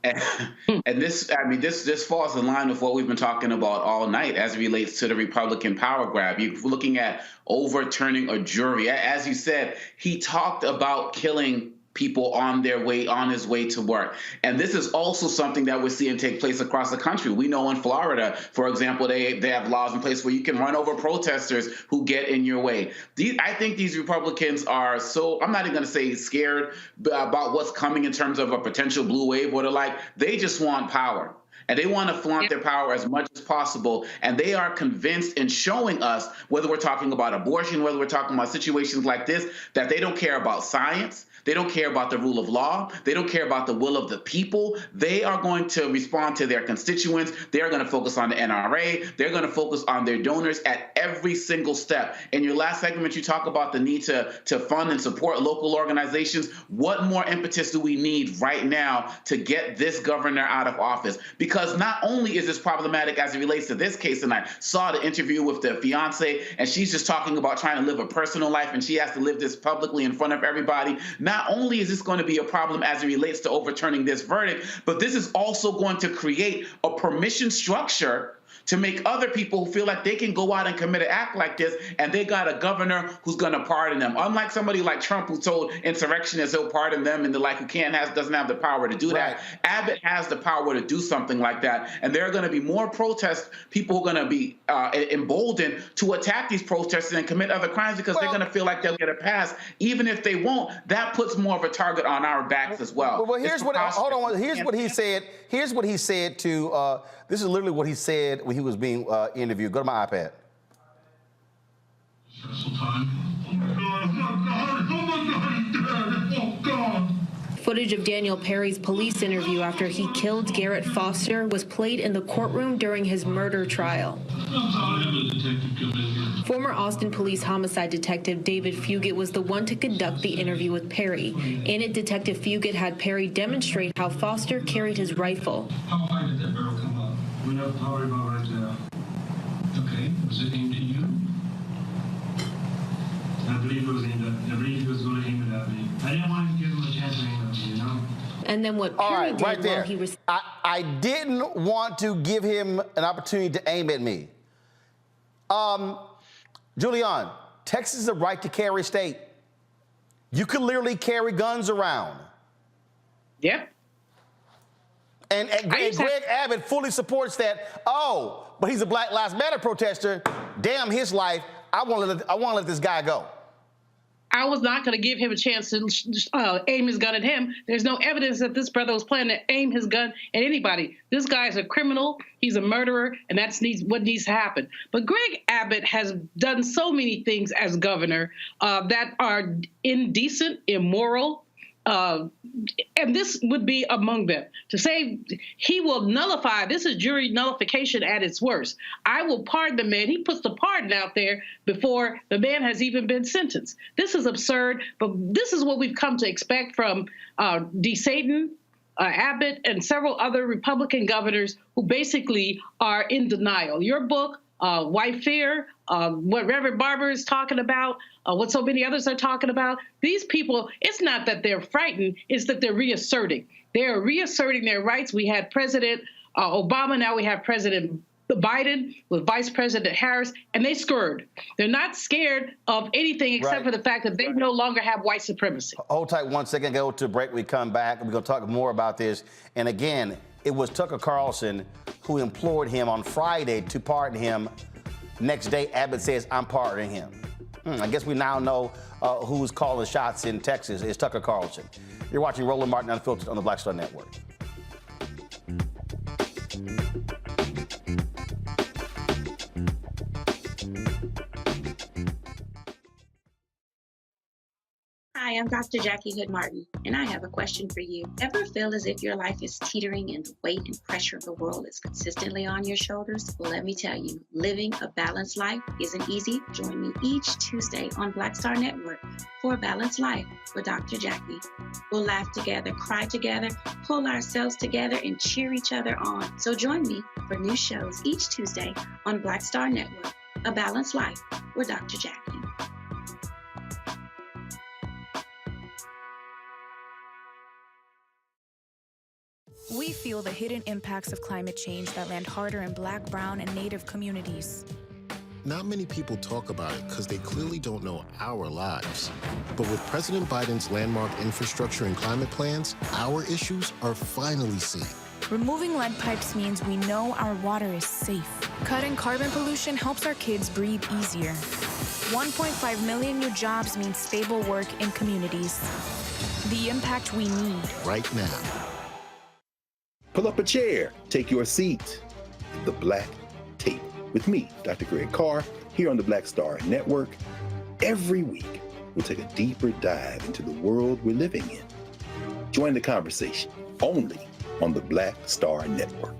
And this, I mean, this falls in line with what we've been talking about all night as it relates to the Republican power grab. You're looking at overturning a jury. As you said, he talked about killing people on his way to work. And this is also something that we're seeing take place across the country. We know in Florida, for example, they have laws in place where you can run over protesters who get in your way. I think these Republicans are so, I'm not even going to say scared about what's coming in terms of a potential blue wave or the like. They just want power. And they want to flaunt their power as much as possible. And they are convinced in showing us, whether we're talking about abortion, whether we're talking about situations like this, that they don't care about science. They don't care about the rule of law. They don't care about the will of the people. They are going to respond to their constituents. They're going to focus on the NRA. They're going to focus on their donors at every single step. In your last segment, you talk about the need to fund and support local organizations. What more impetus do we need right now to get this governor out of office? Because not only is this problematic as it relates to this case, and I saw the interview with the fiance, and she's just talking about trying to live a personal life, and she has to live this publicly in front of everybody. Not only is this going to be a problem as it relates to overturning this verdict, but this is also going to create a permission structure to make other people feel like they can go out and commit an act like this, and they got a governor who's going to pardon them. Unlike somebody like Trump, who told insurrectionists he'll pardon them, and the like, who doesn't have the power to do that. Abbott has the power to do something like that, and there are going to be more protest people who are going to be emboldened to attack these protesters and commit other crimes because they're going to feel like they'll get a pass, even if they won't. That puts more of a target on our backs as well. Well, here's what. Hold on. Here's what he said. Here's what he said to. This is literally what he said when he was being interviewed. Go to my iPad. Footage of Daniel Perry's police interview after he killed Garrett Foster was played in the courtroom during his murder trial. Former Austin Police homicide detective David Fugit was the one to conduct the interview with Perry. In it, Detective Fugit had Perry demonstrate how Foster carried his rifle. How high did that barrel come up? Went up probably about right there. Okay, was it aimed at you? I believe it was aimed at, I believe he was going to aim it at me. I didn't want to give him a chance to aim at me, you know? And then what All Perry right, did right there. while he was... I didn't want to give him an opportunity to aim at me. Julian, Texas is a right to carry state. You can literally carry guns around. Yep. And Greg Abbott fully supports that. Oh, but he's a Black Lives Matter protester. Damn his life. I want to let this guy go. I was not going to give him a chance to aim his gun at him. There's no evidence that this brother was planning to aim his gun at anybody. This guy is a criminal. He's a murderer, and that's what needs to happen. But Greg Abbott has done so many things as governor that are indecent, immoral, and this would be among them. To say he will nullify, this is jury nullification at its worst. I will pardon the man. He puts the pardon out there before the man has even been sentenced. This is absurd, but this is what we've come to expect from D. Satan, Abbott, and several other Republican governors who basically are in denial. Your book, White Fear, what Reverend Barber is talking about, what so many others are talking about. These people, it's not that they're frightened, it's that they're reasserting. They're reasserting their rights. We had President Obama, now we have President Biden with Vice President Harris, and they scared. They're not scared of anything except for the fact that they no longer have white supremacy. Hold tight 1 second, go to break, we come back, we're gonna talk more about this. And again, it was Tucker Carlson who implored him on Friday to pardon him. Next day, Abbott says, I'm pardoning him. I guess we now know who's calling shots in Texas. It's Tucker Carlson. You're watching Roland Martin Unfiltered on the Black Star Network. Hi, I'm Dr. Jackie Hood Martin, and I have a question for you. Ever feel as if your life is teetering and the weight and pressure of the world is consistently on your shoulders? Well, let me tell you, living a balanced life isn't easy. Join me each Tuesday on Black Star Network for A Balanced Life with Dr. Jackie. We'll laugh together, cry together, pull ourselves together, and cheer each other on. So join me for new shows each Tuesday on Black Star Network, A Balanced Life with Dr. Jackie. We feel the hidden impacts of climate change that land harder in Black, brown, and Native communities. Not many people talk about it because they clearly don't know our lives. But with President Biden's landmark infrastructure and climate plans, our issues are finally seen. Removing lead pipes means we know our water is safe. Cutting carbon pollution helps our kids breathe easier. 1.5 million new jobs means stable work in communities. The impact we need. Right now. Pull up a chair, take your seat. The Black Tape with me, Dr. Greg Carr, here on the Black Star Network. Every week, we'll take a deeper dive into the world we're living in. Join the conversation only on the Black Star Network.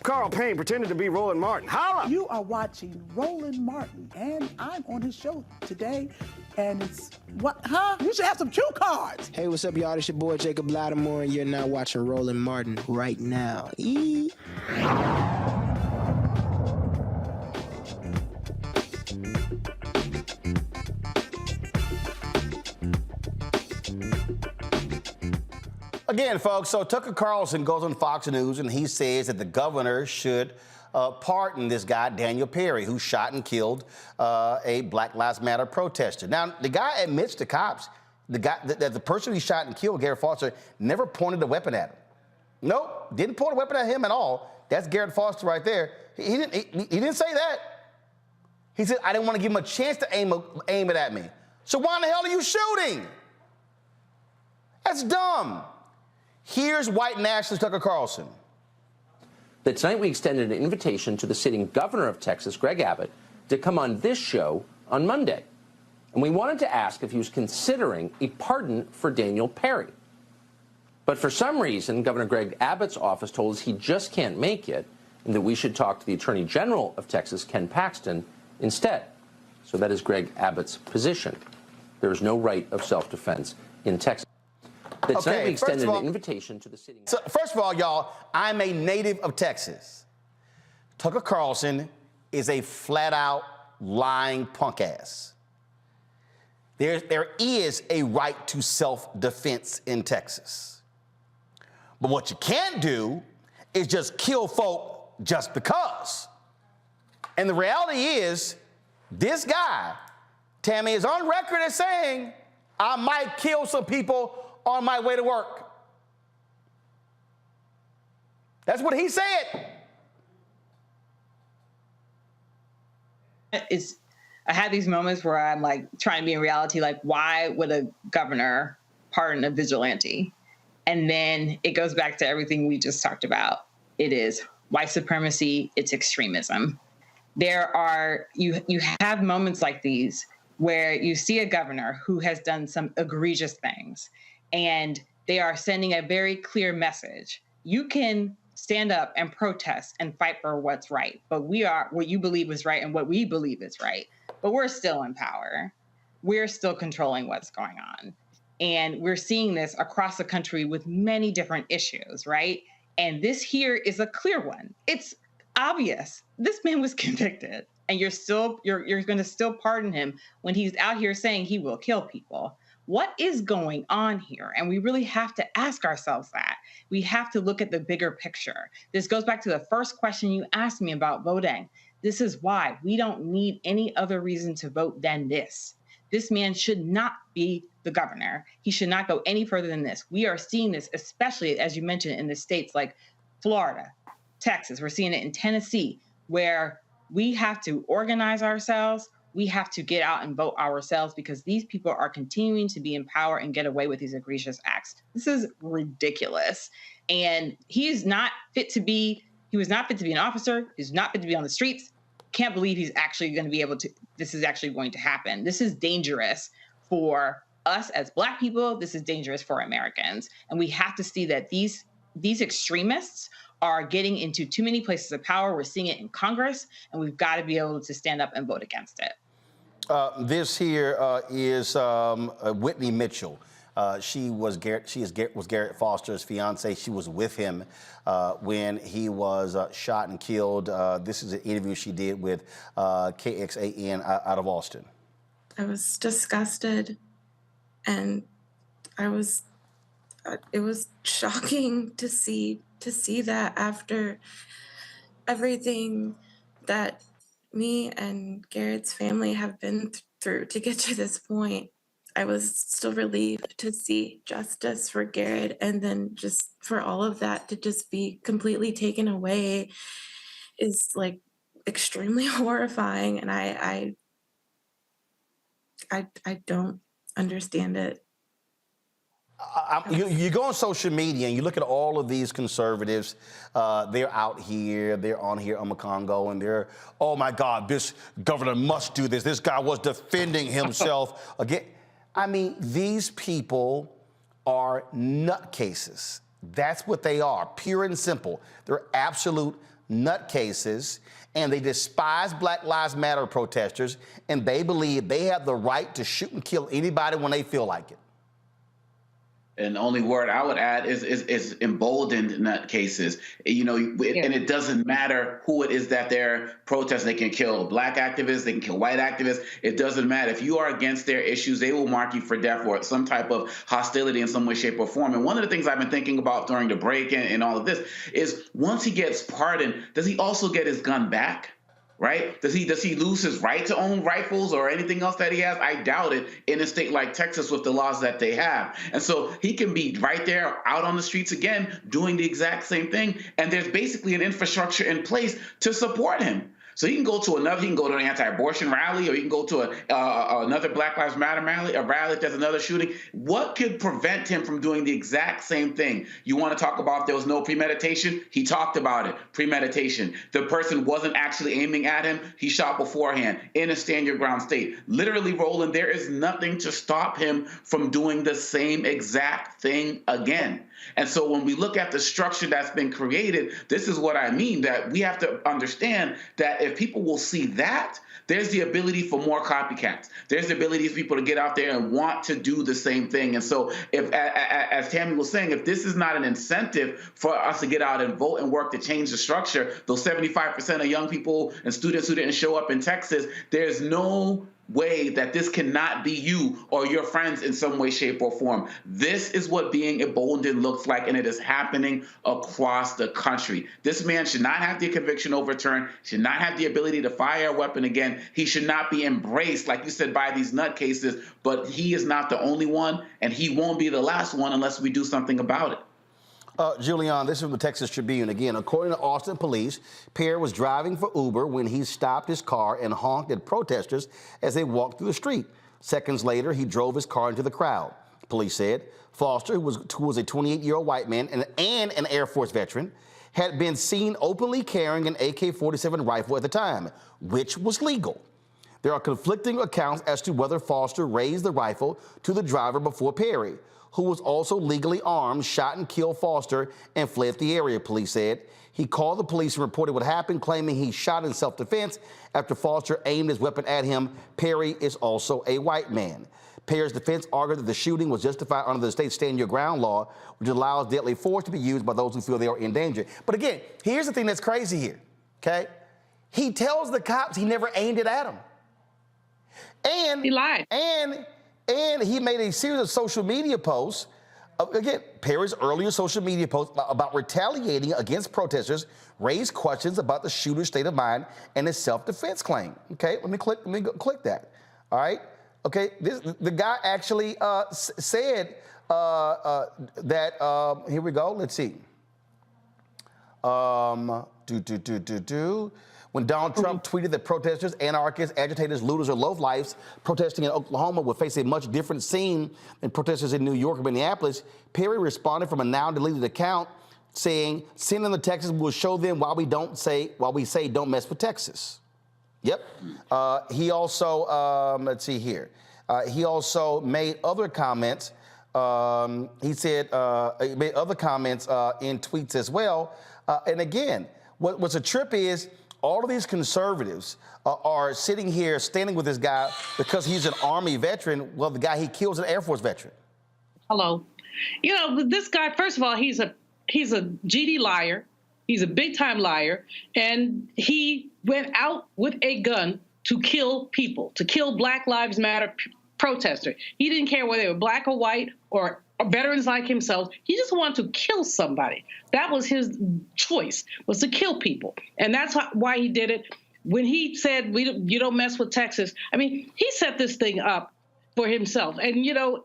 Carl Payne pretended to be Roland Martin. Holla! You are watching Roland Martin, and I'm on his show today. And it's, what, huh? You should have some cue cards. Hey, what's up, y'all? It's your boy, Jacob Lattimore, and you're now watching Roland Martin right now. Again, folks, so Tucker Carlson goes on Fox News and he says that the governor should pardon this guy, Daniel Perry, who shot and killed a Black Lives Matter protester. Now, the guy admits to cops that the person he shot and killed, Garrett Foster, never pointed a weapon at him. Nope, didn't point a weapon at him at all. That's Garrett Foster right there. He didn't say that. He said, I didn't want to give him a chance to aim it at me. So why in the hell are you shooting? That's dumb. Here's white nationalist Tucker Carlson. That tonight we extended an invitation to the sitting governor of Texas, Greg Abbott, to come on this show on Monday. And we wanted to ask if he was considering a pardon for Daniel Perry. But for some reason, Governor Greg Abbott's office told us he just can't make it and that we should talk to the Attorney General of Texas, Ken Paxton, instead. So that is Greg Abbott's position. There is no right of self-defense in Texas. That tonight we extended an invitation to the city. So first of all, y'all, I'm a native of Texas. Tucker Carlson is a flat-out lying punk ass. There is a right to self-defense in Texas. But what you can't do is just kill folk just because. And the reality is, this guy, Tammy, is on record as saying, I might kill some people on my way to work. That's what he said. I had these moments where I'm like trying to be in reality, like, why would a governor pardon a vigilante? And then it goes back to everything we just talked about. It is white supremacy, it's extremism. You have moments like these where you see a governor who has done some egregious things, and they are sending a very clear message. You can stand up and protest and fight for what's right, but we are what you believe is right and what we believe is right. But we're still in power. We're still controlling what's going on. And we're seeing this across the country with many different issues, right? And this here is a clear one. It's obvious. This man was convicted, and you're going to still pardon him when he's out here saying he will kill people. What is going on here? And we really have to ask ourselves that. We have to look at the bigger picture. This goes back to the first question you asked me about voting. This is why we don't need any other reason to vote than this. This man should not be the governor. He should not go any further than this. We are seeing this, especially, as you mentioned, in the states like Florida, Texas. We're seeing it in Tennessee, where we have to organize ourselves. We have to get out and vote ourselves, because these people are continuing to be in power and get away with these egregious acts. This is ridiculous. And he was not fit to be an officer. He's not fit to be on the streets. Can't believe he's actually going to be able to, this is actually going to happen. This is dangerous for us as Black people. This is dangerous for Americans. And we have to see that these extremists are getting into too many places of power. We're seeing it in Congress, and we've got to be able to stand up and vote against it. This here is Whitney Mitchell. She was Garrett Foster's fiance. She was with him when he was shot and killed. This is an interview she did with KXAN out of Austin. I was disgusted, and it was shocking to see that after everything that me and Garrett's family have been through to get to this point. I was still relieved to see justice for Garrett, and then just for all of that to just be completely taken away is like extremely horrifying, and I don't understand it. You go on social media and you look at all of these conservatives. They're out here, they're on here on Congo, and they're, oh my God, this governor must do this. This guy was defending himself again. I mean, these people are nutcases. That's what they are, pure and simple. They're absolute nutcases, and they despise Black Lives Matter protesters, and they believe they have the right to shoot and kill anybody when they feel like it. And the only word I would add is emboldened nutcases. You know, and it doesn't matter who it is that they're protesting. They can kill Black activists, they can kill white activists. It doesn't matter. If you are against their issues, they will mark you for death or some type of hostility in some way, shape, or form. And one of the things I've been thinking about during the break and all of this is, once he gets pardoned, does he also get his gun back? Right? Does he lose his right to own rifles or anything else that he has? I doubt it in a state like Texas with the laws that they have. And so he can be right there out on the streets again, doing the exact same thing. And there's basically an infrastructure in place to support him. So he can go to another, he can go to an anti-abortion rally, or he can go to another Black Lives Matter rally, if there's another shooting. What could prevent him from doing the exact same thing? You want to talk about there was no premeditation? He talked about it, premeditation. The person wasn't actually aiming at him. He shot beforehand in a stand your ground state. Literally, Roland, there is nothing to stop him from doing the same exact thing again. And so when we look at the structure that's been created, this is what I mean, that we have to understand that if people will see that, there's the ability for more copycats. There's the ability for people to get out there and want to do the same thing. And so if, as Tammy was saying, if this is not an incentive for us to get out and vote and work to change the structure, those 75% of young people and students who didn't show up in Texas, there's no way that this cannot be you or your friends in some way, shape, or form. This is what being emboldened looks like, and it is happening across the country. This man should not have the conviction overturned, should not have the ability to fire a weapon again. He should not be embraced, like you said, by these nutcases, but he is not the only one, and he won't be the last one unless we do something about it. Julian, this is from the Texas Tribune. Again, according to Austin police, Perry was driving for Uber when he stopped his car and honked at protesters as they walked through the street. Seconds later, he drove his car into the crowd. Police said Foster, who was a 28-year-old white man and an Air Force veteran, had been seen openly carrying an AK-47 rifle at the time, which was legal. There are conflicting accounts as to whether Foster raised the rifle to the driver before Perry, who was also legally armed, shot and killed Foster and fled the area, police said. He called the police and reported what happened, claiming he shot in self-defense after Foster aimed his weapon at him. Perry is also a white man. Perry's defense argued that the shooting was justified under the state's Stand Your Ground law, which allows deadly force to be used by those who feel they are in danger. But again, here's the thing that's crazy here, okay? He tells the cops he never aimed it at them. And he lied. And he made a series of social media posts. Again, Perry's earlier social media posts about retaliating against protesters raised questions about the shooter's state of mind and his self-defense claim. Okay, let me click that. All right. Okay, the guy actually said that. Here we go. Let's see. When Donald Trump tweeted that protesters, anarchists, agitators, looters, or lowlifes protesting in Oklahoma would face a much different scene than protesters in New York or Minneapolis, Perry responded from a now-deleted account saying, "Send them to Texas, we'll show them why we say don't mess with Texas." Yep. He also, let's see here. He also made other comments. He said he made other comments in tweets as well. And again, what's a trip is, all of these conservatives are sitting here standing with this guy because he's an Army veteran. Well, the guy he kills an Air Force veteran. Hello. You know, this guy, first of all, he's a GD liar. He's a big-time liar. And he went out with a gun to kill people, to kill Black Lives Matter protesters. He didn't care whether they were black or white or veterans like himself. He just wanted to kill somebody. That was his choice, was to kill people. And that's why he did it. When he said, you don't mess with Texas, I mean, he set this thing up for himself. And, you know,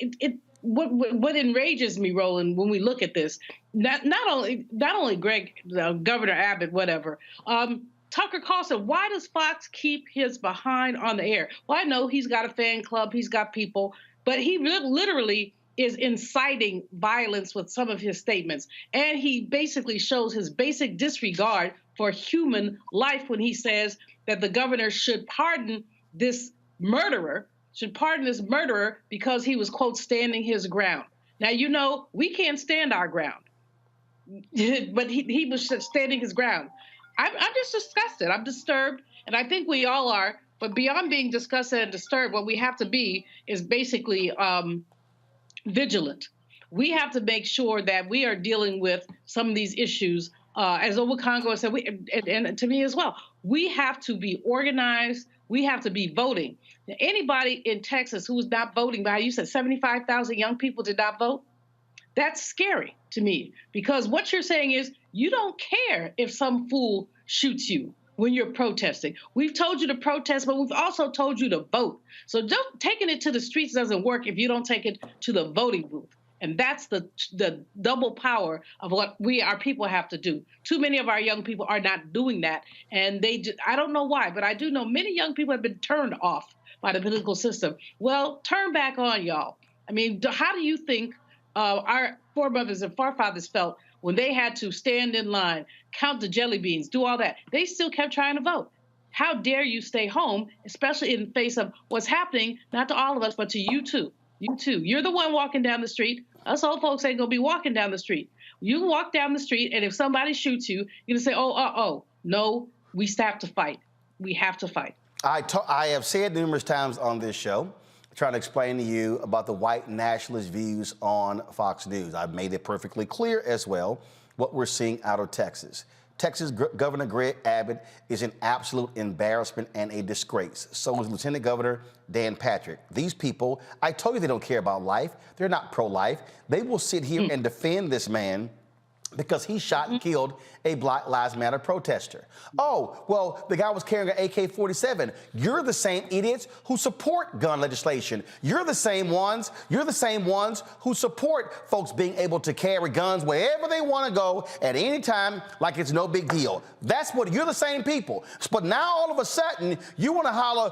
what enrages me, Roland, when we look at this, not only Greg, Governor Abbott, whatever, Tucker Carlson, why does Fox keep his behind on the air? Well, I know he's got a fan club, he's got people, but he literally is inciting violence with some of his statements. And he basically shows his basic disregard for human life when he says that the governor should pardon this murderer, because he was, quote, standing his ground. Now, you know, we can't stand our ground, but he was standing his ground. I'm just disgusted. I'm disturbed, and I think we all are. But beyond being disgusted and disturbed, what we have to be is basically vigilant. We have to make sure that we are dealing with some of these issues. As Owakongo said, and to me as well, we have to be organized. We have to be voting. Now, anybody in Texas who is not voting, by you said 75,000 young people did not vote. That's scary to me, because what you're saying is you don't care if some fool shoots you when you're protesting. We've told you to protest, but we've also told you to vote. So taking it to the streets doesn't work if you don't take it to the voting booth. And that's the double power of what our people have to do. Too many of our young people are not doing that. And I don't know why, but I do know many young people have been turned off by the political system. Well, turn back on, y'all. I mean, how do you think our foremothers and forefathers felt when they had to stand in line, count the jelly beans, do all that? They still kept trying to vote. How dare you stay home, especially in the face of what's happening, not to all of us, but to you too. You too. You're the one walking down the street. Us old folks ain't gonna be walking down the street. You walk down the street, and if somebody shoots you, you're gonna say, no, we have to fight. We have to fight. I have said numerous times on this show, trying to explain to you about the white nationalist views on Fox News. I've made it perfectly clear as well what we're seeing out of Texas. Texas Governor Greg Abbott is an absolute embarrassment and a disgrace. So is Lieutenant Governor Dan Patrick. These people, I told you they don't care about life. They're not pro-life. They will sit here and defend this man because he shot and killed a Black Lives Matter protester. Oh, well, the guy was carrying an AK-47. You're the same idiots who support gun legislation. You're the same ones who support folks being able to carry guns wherever they want to go at any time like it's no big deal. You're the same people. But now all of a sudden, you want to holler,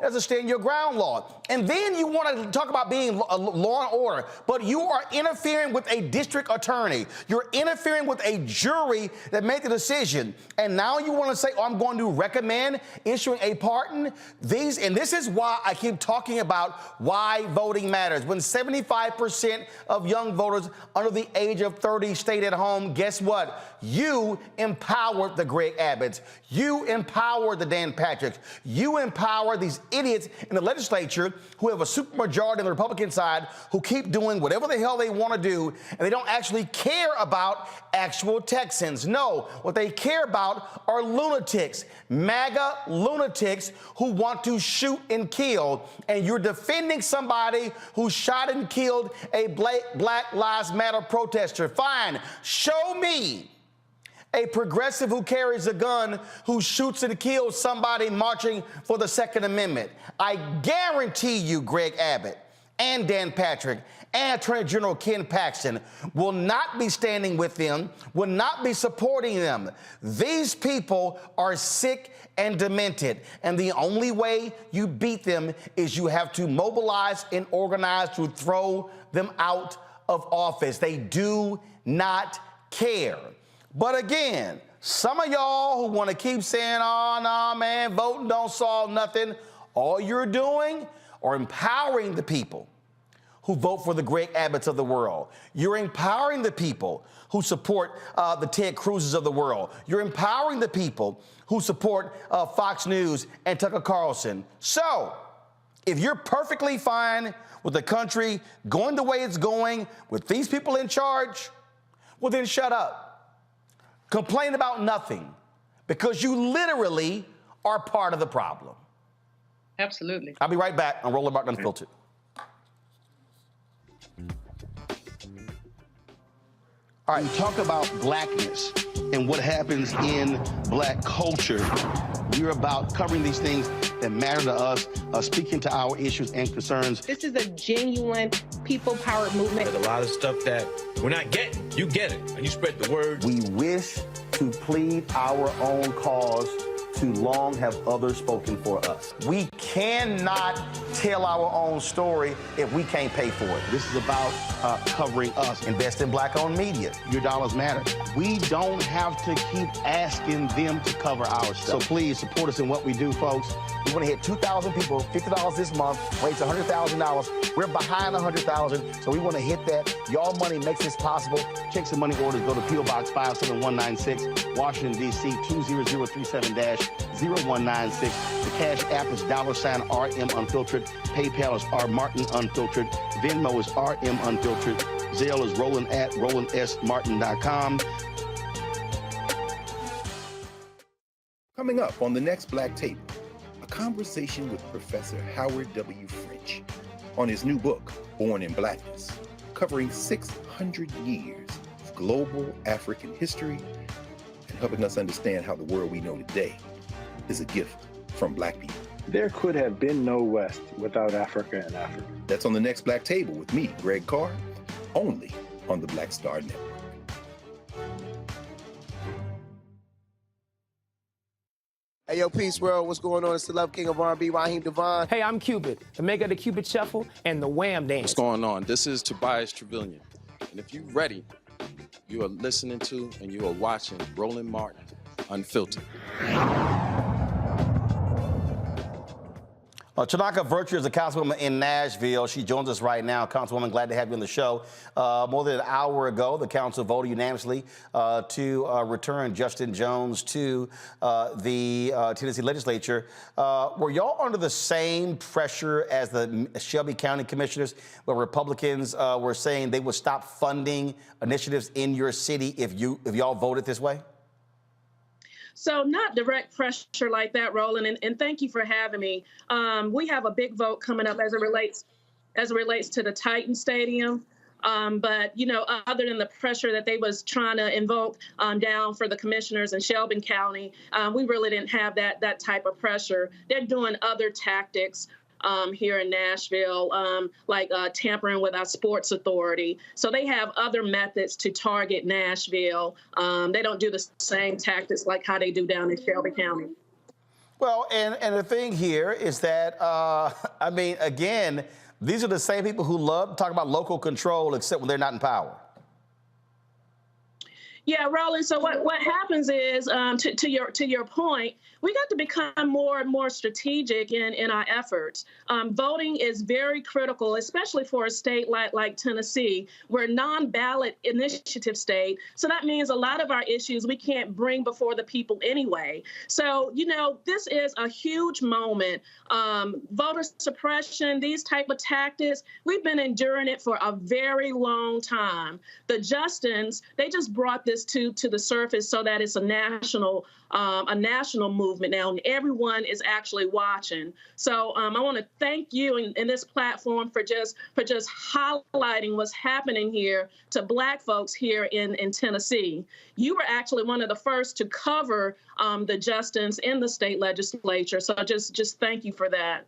there's a stand your ground law. And then you want to talk about being law and order, but you are interfering with a district attorney. You're interfering with a jury that made the decision. And now you want to say, I'm going to recommend issuing a pardon? This is why I keep talking about why voting matters. When 75% of young voters under the age of 30 stayed at home, guess what? You empowered the Greg Abbotts. You empowered the Dan Patricks. You empower these idiots in the legislature who have a supermajority on the Republican side who keep doing whatever the hell they want to do, and they don't actually care about actual Texans. No, what they care about are lunatics, MAGA lunatics who want to shoot and kill. And you're defending somebody who shot and killed a Black Lives Matter protester. Fine, show me a progressive who carries a gun who shoots and kills somebody marching for the Second Amendment. I guarantee you, Greg Abbott and Dan Patrick and Attorney General Ken Paxton will not be standing with them, will not be supporting them. These people are sick and demented, and the only way you beat them is you have to mobilize and organize to throw them out of office. They do not care. But again, some of y'all who want to keep saying, nah, man, voting don't solve nothing, all you're doing are empowering the people who vote for the Greg Abbotts of the world. You're empowering the people who support the Ted Cruzes of the world. You're empowering the people who support Fox News and Tucker Carlson. So, if you're perfectly fine with the country going the way it's going, with these people in charge, well then shut up. Complain about nothing, because you literally are part of the problem. Absolutely. I'll be right back on Roland Martin Unfiltered. All right, talk about blackness and what happens in black culture. We're about covering these things that matter to us, speaking to our issues and concerns. This is a genuine people-powered movement. There's a lot of stuff that we're not getting. You get it, and you spread the word. We wish to plead our own cause. Too long have others spoken for us. We cannot tell our own story if we can't pay for it. This is about covering us. Invest in black-owned media. Your dollars matter. We don't have to keep asking them to cover our stuff. So please support us in what we do, folks. We want to hit 2,000 people, $50 this month, raise $100,000. We're behind 100,000, so we want to hit that. Y'all money makes this possible. Checks and money orders go to P.O. Box 57196, Washington, D.C. 20037-0196. The Cash App is $RM Unfiltered. PayPal is R Martin Unfiltered. Venmo is RM Unfiltered. Zelle is Roland at RolandSMartin.com. Coming up on the next Black Tape, a conversation with Professor Howard W. French on his new book, Born in Blackness, covering 600 years of global African history and helping us understand how the world we know today is a gift from Black people. There could have been no West without Africa and Africa. That's on the next Black Table with me, Greg Carr, only on the Black Star Network. Hey, yo, Peace World, what's going on? It's the Love King of R&B, Raheem Devon. Hey, I'm Cupid, the maker of the Cupid Shuffle and the Wham Dance. What's going on? This is Tobias Trevelyan. And if you're ready, you are listening to and you are watching Roland Martin Unfiltered. Chanaka Virtue is a councilwoman in Nashville. She joins us right now. Councilwoman, glad to have you on the show. More than an hour ago, the council voted unanimously to return Justin Jones to the Tennessee legislature. Were y'all under the same pressure as the Shelby County commissioners, where Republicans were saying they would stop funding initiatives in your city if y'all voted this way? So not direct pressure like that, Roland, and thank you for having me. We have a big vote coming up as it relates to the Titan Stadium. But, you know, other than the pressure that they was trying to invoke down for the commissioners in Shelby County, we really didn't have that type of pressure. They're doing other tactics here in Nashville, like tampering with our sports authority. So they have other methods to target Nashville. They don't do the same tactics like how they do down in Shelby County. Well, and the thing here is that, I mean, again, these are the same people who love to talk about local control, except when they're not in power. Yeah, Roland. So what happens is, to your point, we got to become more and more strategic in our efforts. Voting is very critical, especially for a state like Tennessee. We're a non-ballot initiative state, so that means a lot of our issues we can't bring before the people anyway. So, you know, this is a huge moment. Voter suppression, these type of tactics, we've been enduring it for a very long time. The Justins, they just brought this to the surface so that it's a national movement now, and everyone is actually watching. So I want to thank you in this platform for just highlighting what's happening here to Black folks here in Tennessee. You were actually one of the first to cover the Justins in the state legislature. So just thank you for that.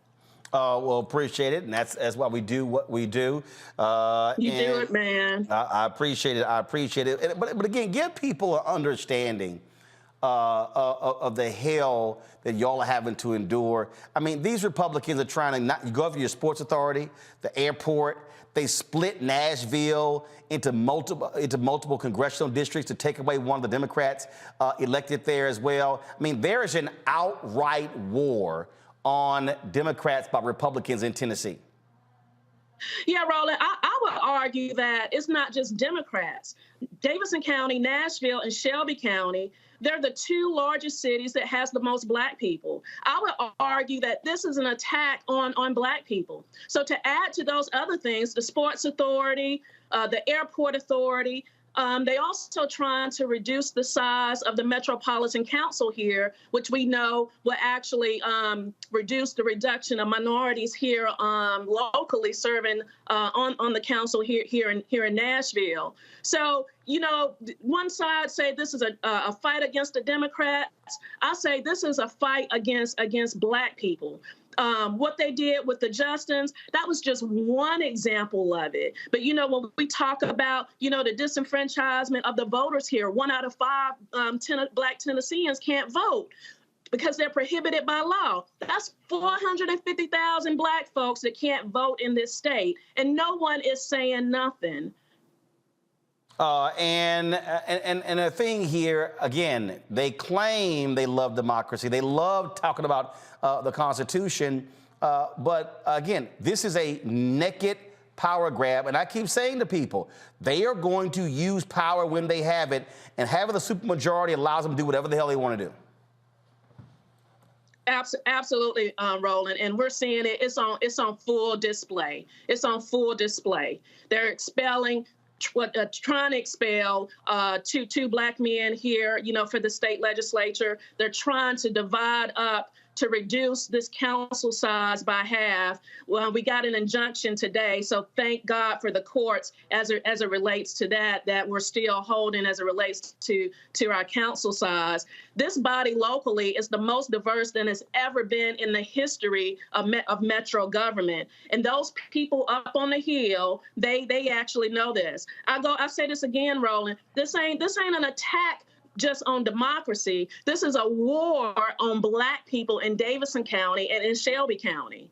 Well, appreciate it, and that's why we do what we do. You do it, man. I appreciate it. I appreciate it. But again, give people an understanding of the hell that y'all are having to endure. I mean, these Republicans are trying to not go after your sports authority, the airport. They split Nashville into multiple congressional districts to take away one of the Democrats elected there as well. I mean, there is an outright war on Democrats by Republicans in Tennessee. Yeah, Roland, I would argue that it's not just Democrats. Davidson County, Nashville, and Shelby County, they're the two largest cities that has the most Black people. I would argue that this is an attack on Black people. So to add to those other things, the sports authority, the airport authority, they also trying to reduce the size of the Metropolitan Council here, which we know will actually reduce the reduction of minorities here locally serving on the council here in Nashville. So, you know, one side say this is a fight against the Democrats. I say this is a fight against Black people. What they did with the Justins, that was just one example of it. But, you know, when we talk about, you know, the disenfranchisement of the voters here, 1 out of 5 Black Tennesseans can't vote because they're prohibited by law. That's 450,000 Black folks that can't vote in this state, and no one is saying nothing. And the thing here, again, they claim they love democracy. They love talking about the Constitution. But again, this is a naked power grab. And I keep saying to people, they are going to use power when they have it. And having the supermajority allows them to do whatever the hell they want to do. Absolutely, Roland, and we're seeing it. It's on full display. It's on full display. They're expelling. Trying to expel two Black men here, you know, for the state legislature. They're trying to divide up to reduce this council size by half. Well, we got an injunction today, so thank God for the courts as it relates to that we're still holding as it relates to our council size. This body locally is the most diverse than it's ever been in the history of metro government. And those people up on the Hill, they actually know this. I say this again, Roland. This ain't an attack just on democracy. This is a war on Black people in Davidson County and in Shelby County.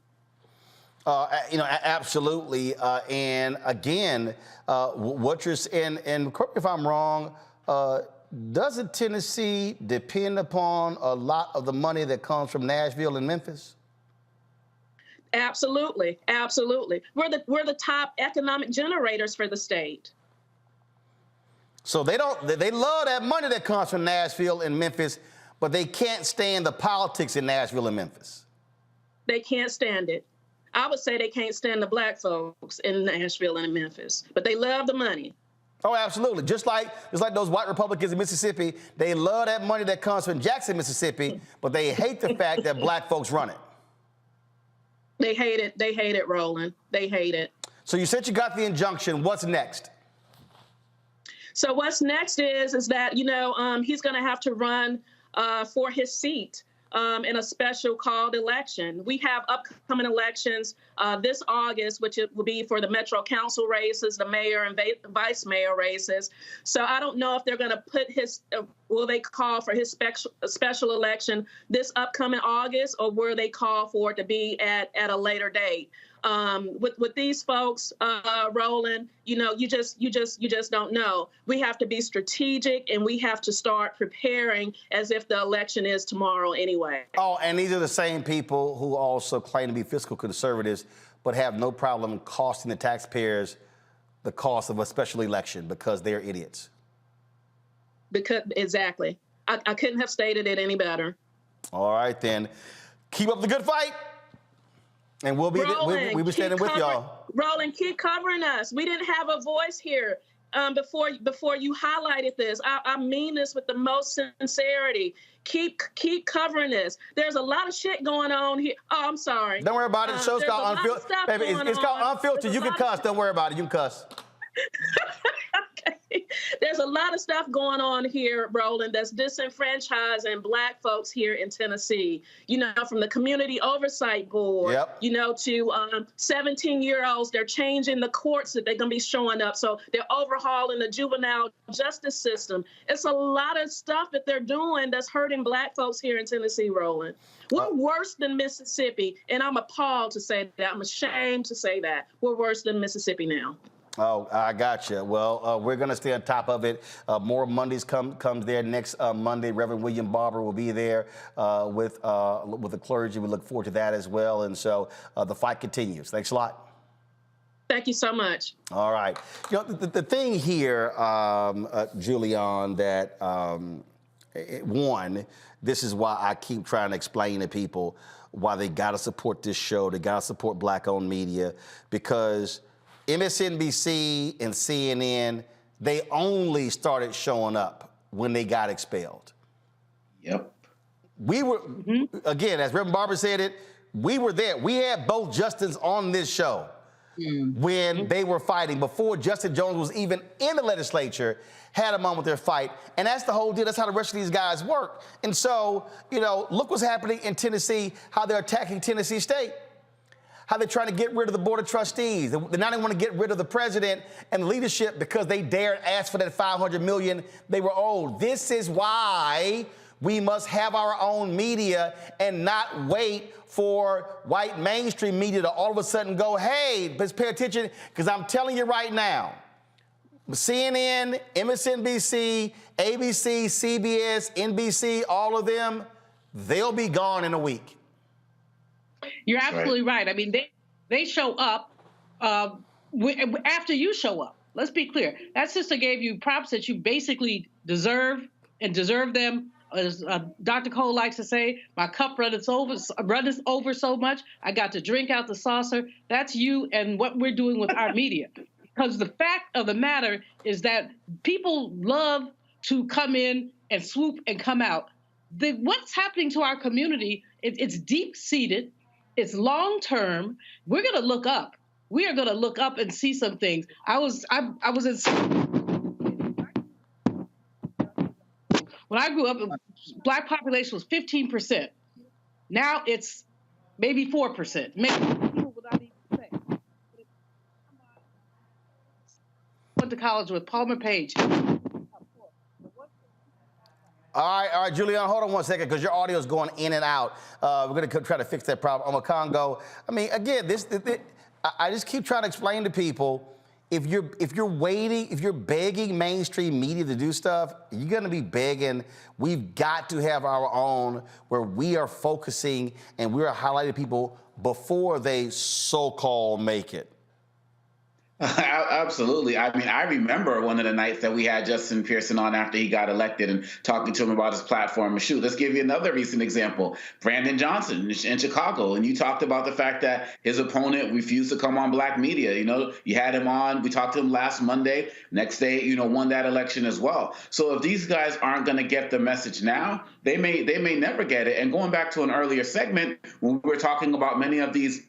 Absolutely. And again, what you're saying, and correct me if I'm wrong, doesn't Tennessee depend upon a lot of the money that comes from Nashville and Memphis? Absolutely, absolutely. We're the top economic generators for the state. So they love that money that comes from Nashville and Memphis, but they can't stand the politics in Nashville and Memphis. They can't stand it. I would say they can't stand the Black folks in Nashville and Memphis, but they love the money. Oh, absolutely. Just like those white Republicans in Mississippi, they love that money that comes from Jackson, Mississippi, but they hate the fact that Black folks run it. They hate it. They hate it, Roland. They hate it. So you said you got the injunction. What's next? So what's next is that, he's going to have to run for his seat in a special called election. We have upcoming elections this August, which it will be for the Metro Council races, the mayor and vice mayor races. So I don't know if they're going to put will they call for his special election this upcoming August, or will they call for it to be at a later date? With these folks, Roland, you just don't know. We have to be strategic, and we have to start preparing as if the election is tomorrow anyway. Oh, and these are the same people who also claim to be fiscal conservatives, but have no problem costing the taxpayers the cost of a special election because they're idiots. Exactly. I couldn't have stated it any better. All right, then. Keep up the good fight. And we'll be standing with y'all. Roland, keep covering us. We didn't have a voice here before you highlighted this. I mean this with the most sincerity. Keep covering this. There's a lot of shit going on here. Oh, I'm sorry. Don't worry about it. The show's called Unfiltered. Baby, it's called Unfiltered. You can cuss. Don't worry about it. You can cuss. Okay. There's a lot of stuff going on here, Roland, that's disenfranchising Black folks here in Tennessee. From the Community Oversight Board, to 17-year-olds, they're changing the courts that they're going to be showing up. So they're overhauling the juvenile justice system. It's a lot of stuff that they're doing that's hurting Black folks here in Tennessee, Roland. We're worse than Mississippi, and I'm appalled to say that. I'm ashamed to say that. We're worse than Mississippi now. Oh, I gotcha. Well, we're going to stay on top of it. More Mondays comes there next Monday. Reverend William Barber will be there with the clergy. We look forward to that as well. And so the fight continues. Thanks a lot. Thank you so much. All right. The thing here, Julian, that one, this is why I keep trying to explain to people why they got to support this show. They got to support Black-owned media, because MSNBC and CNN, they only started showing up when they got expelled. Yep. We were, again, as Reverend Barber said it, we were there. We had both Justins on this show when they were fighting, before Justin Jones was even in the legislature, had them on with their fight. And that's the whole deal. That's how the rest of these guys work. And so, look what's happening in Tennessee, how they're attacking Tennessee State. How they're trying to get rid of the Board of Trustees. They now want to get rid of the president and leadership because they dared ask for that $500 million they were owed. This is why we must have our own media and not wait for white mainstream media to all of a sudden go, hey, let's pay attention, because I'm telling you right now, CNN, MSNBC, ABC, CBS, NBC, all of them, they'll be gone in a week. You're absolutely right. I mean, they show up after you show up. Let's be clear. That sister gave you props that you basically deserve them. As Dr. Cole likes to say, my cup runneth over so much, I got to drink out the saucer. That's you and what we're doing with our media. Because the fact of the matter is that people love to come in and swoop and come out. what's happening to our community, it's deep-seated, it's long-term. We're going to look up. We are going to look up and see some things. I was in... When I grew up, Black population was 15%. Now it's maybe 4%. Maybe people would not even say. Went to college with Palmer Page. All right, Julian, hold on one second, because your audio is going in and out. We're going to try to fix that problem. Congo. I mean, again, I just keep trying to explain to people, if you're begging mainstream media to do stuff, you're going to be begging. We've got to have our own, where we are focusing and we are highlighting people before they so-called make it. Absolutely. I mean, I remember one of the nights that we had Justin Pearson on after he got elected and talking to him about his platform. And shoot, let's give you another recent example. Brandon Johnson in Chicago. And you talked about the fact that his opponent refused to come on Black media. You know, you had him on. We talked to him last Monday. Next day, you know, won that election as well. So if these guys aren't going to get the message now, they may never get it. And going back to an earlier segment, when we were talking about many of these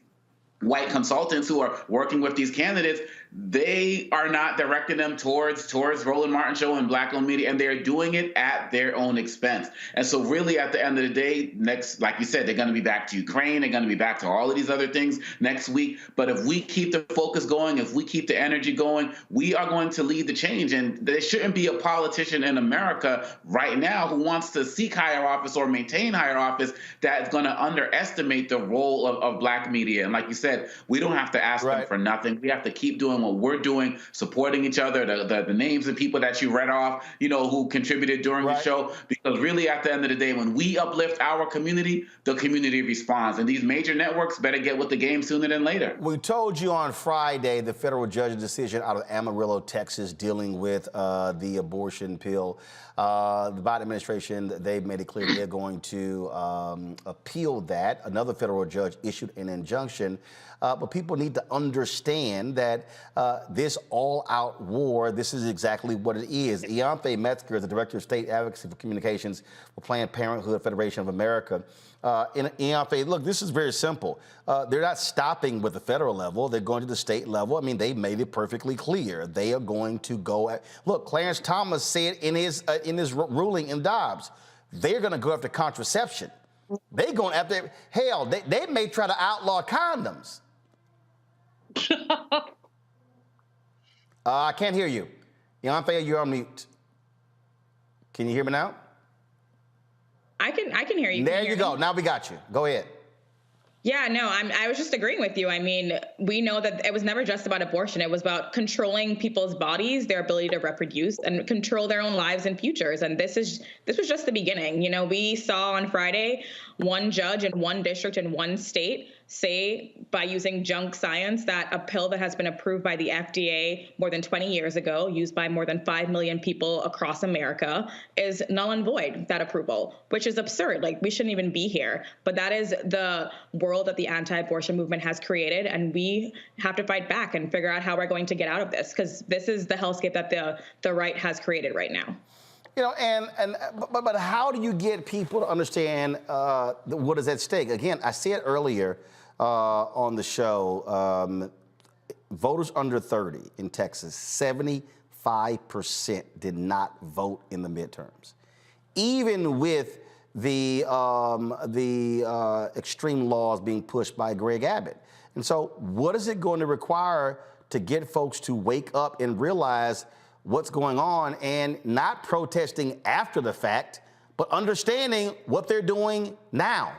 white consultants who are working with these candidates, they are not directing them towards Roland Martin Show and Black-owned media, and they're doing it at their own expense. And so really at the end of the day, next, like you said, they're going to be back to Ukraine, they're going to be back to all of these other things next week. But if we keep the focus going, if we keep the energy going, we are going to lead the change. And there shouldn't be a politician in America right now who wants to seek higher office or maintain higher office that's going to underestimate the role of Black media. And like you said, we don't have to ask them for nothing. We have to keep doing what we're doing, supporting each other, the names of people that you read off, you know, who contributed during the show, because really at the end of the day, when we uplift our community, the community responds. And these major networks better get with the game sooner than later. We told you on Friday the federal judge's decision out of Amarillo, Texas, dealing with the abortion pill. The Biden administration, they've made it clear they're going to appeal that. Another federal judge issued an injunction. But people need to understand that this all-out war, this is exactly what it is. Ianthe Metzger is the Director of State Advocacy for Communications for Planned Parenthood Federation of America. Ianthe, look, this is very simple. They're not stopping with the federal level. They're going to the state level. I mean, they made it perfectly clear. They are going to go at... Look, Clarence Thomas said in his ruling in Dobbs, they're going to go after contraception. They're going after... Hell, they may try to outlaw condoms. I can't hear you. Ianthe, you're on mute. Can you hear me now? I can hear you. There you go. Now we got you. Go ahead. Yeah, no, I was just agreeing with you. I mean, we know that it was never just about abortion. It was about controlling people's bodies, their ability to reproduce and control their own lives and futures. And this was just the beginning. You know, we saw on Friday one judge in one district in one state say, by using junk science, that a pill that has been approved by the FDA more than 20 years ago, used by more than 5 million people across America, is null and void, that approval, which is absurd. Like, we shouldn't even be here. But that is the world that the anti-abortion movement has created, and we have to fight back and figure out how we're going to get out of this, because this is the hellscape that the right has created right now. You know, but how do you get people to understand what is at stake? Again, I said earlier on the show, voters under 30 in Texas, 75% did not vote in the midterms, even with the extreme laws being pushed by Greg Abbott. And so, what is it going to require to get folks to wake up and realize what's going on, and not protesting after the fact, but understanding what they're doing now?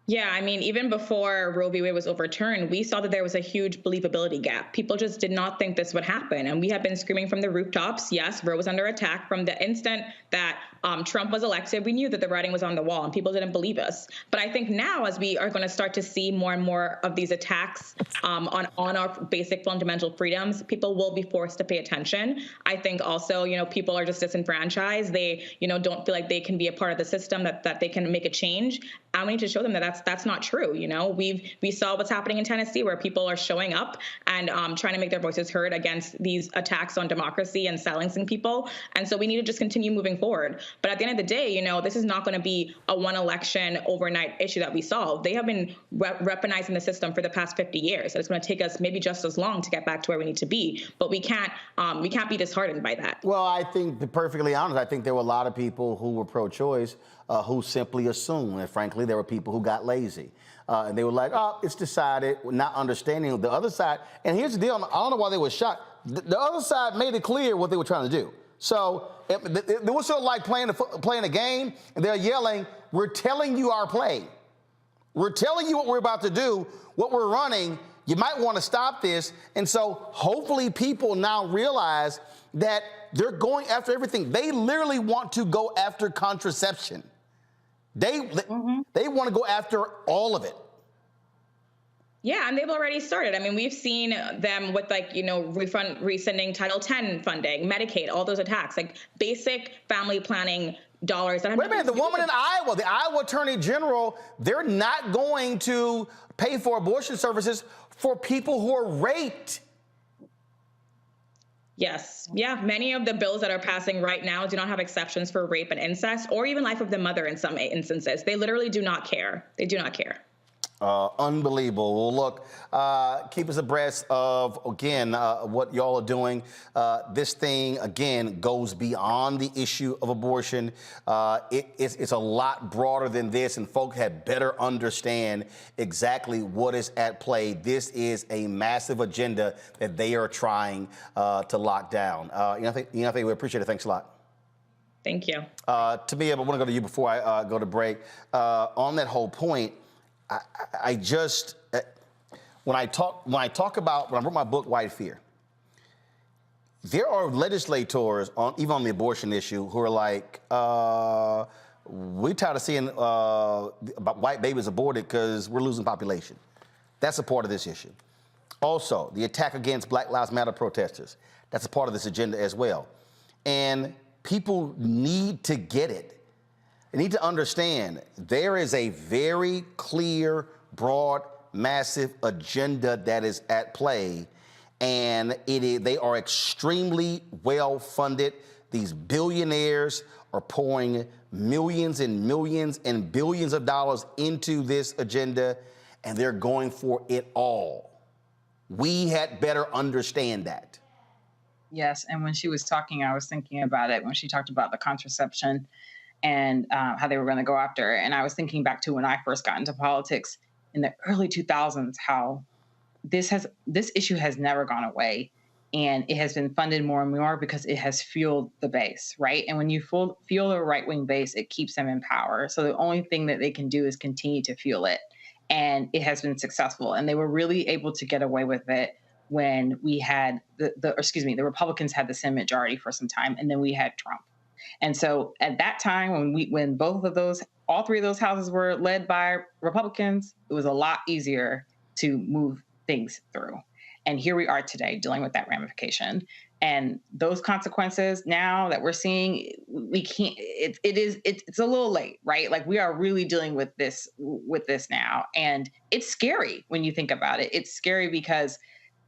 Yeah, I mean, even before Roe v. Wade was overturned, we saw that there was a huge believability gap. People just did not think this would happen. And we have been screaming from the rooftops, yes, Roe was under attack. From the instant that Trump was elected, we knew that the writing was on the wall and people didn't believe us. But I think now, as we are going to start to see more and more of these attacks on our basic fundamental freedoms, people will be forced to pay attention. I think also, you know, people are just disenfranchised. They, you know, don't feel like they can be a part of the system, that they can make a change. And we need to show them that that's not true. You know, we saw what's happening in Tennessee, where people are showing up and trying to make their voices heard against these attacks on democracy and silencing people. And so we need to just continue moving forward. But at the end of the day, you know, this is not going to be a one election overnight issue that we solve. They have been weaponizing the system for the past 50 years. And it's going to take us maybe just as long to get back to where we need to be. But we can't be disheartened by that. Well, I think, to be perfectly honest, I think there were a lot of people who were pro-choice who simply assumed, and frankly, there were people who got lazy. And they were like, oh, it's decided, not understanding the other side. And here's the deal, I don't know why they were shocked. The other side made it clear what they were trying to do. So it was sort of like playing a game, and they're yelling, we're telling you our play. We're telling you what we're about to do, what we're running. You might want to stop this. And so hopefully people now realize that they're going after everything. They literally want to go after contraception. They want to go after all of it. Yeah, and they've already started. I mean, we've seen them with, like, you know, rescinding Title X funding, Medicaid, all those attacks, like basic family planning dollars. Wait a minute, the woman in Iowa, the Iowa Attorney General, they're not going to pay for abortion services for people who are raped. Yes. Yeah. Many of the bills that are passing right now do not have exceptions for rape and incest, or even life of the mother in some instances. They literally do not care. They do not care. Unbelievable. Well, look, keep us abreast of, again, what y'all are doing. This thing, again, goes beyond the issue of abortion. It's a lot broader than this, and folks had better understand exactly what is at play. This is a massive agenda that they are trying to lock down. I think we appreciate it. Thanks a lot. Thank you. Tamia, I want to go to you before I go to break. On that whole point, I just, when I wrote my book, White Fear, there are legislators even on the abortion issue who are like, we're tired of seeing about white babies aborted because we're losing population. That's a part of this issue. Also, the attack against Black Lives Matter protesters, that's a part of this agenda as well. And people need to get it. They need to understand there is a very clear, broad, massive agenda that is at play, and they are extremely well funded. These billionaires are pouring millions and millions and billions of dollars into this agenda, and they're going for it all. We had better understand that. Yes, and when she was talking, I was thinking about it when she talked about the contraception and how they were going to go after it. And I was thinking back to when I first got into politics in the early 2000s, how this issue has never gone away. And it has been funded more and more because it has fueled the base, right? And when you fuel the right-wing base, it keeps them in power. So the only thing that they can do is continue to fuel it. And it has been successful. And they were really able to get away with it when we had the Republicans had the Senate majority for some time, and then we had Trump. And so at that time, when all three of those houses were led by Republicans, it was a lot easier to move things through. And here we are today dealing with that ramification. And those consequences now that we're seeing, we can't, it's a little late, right? Like, we are really dealing with this now. And it's scary when you think about it. It's scary because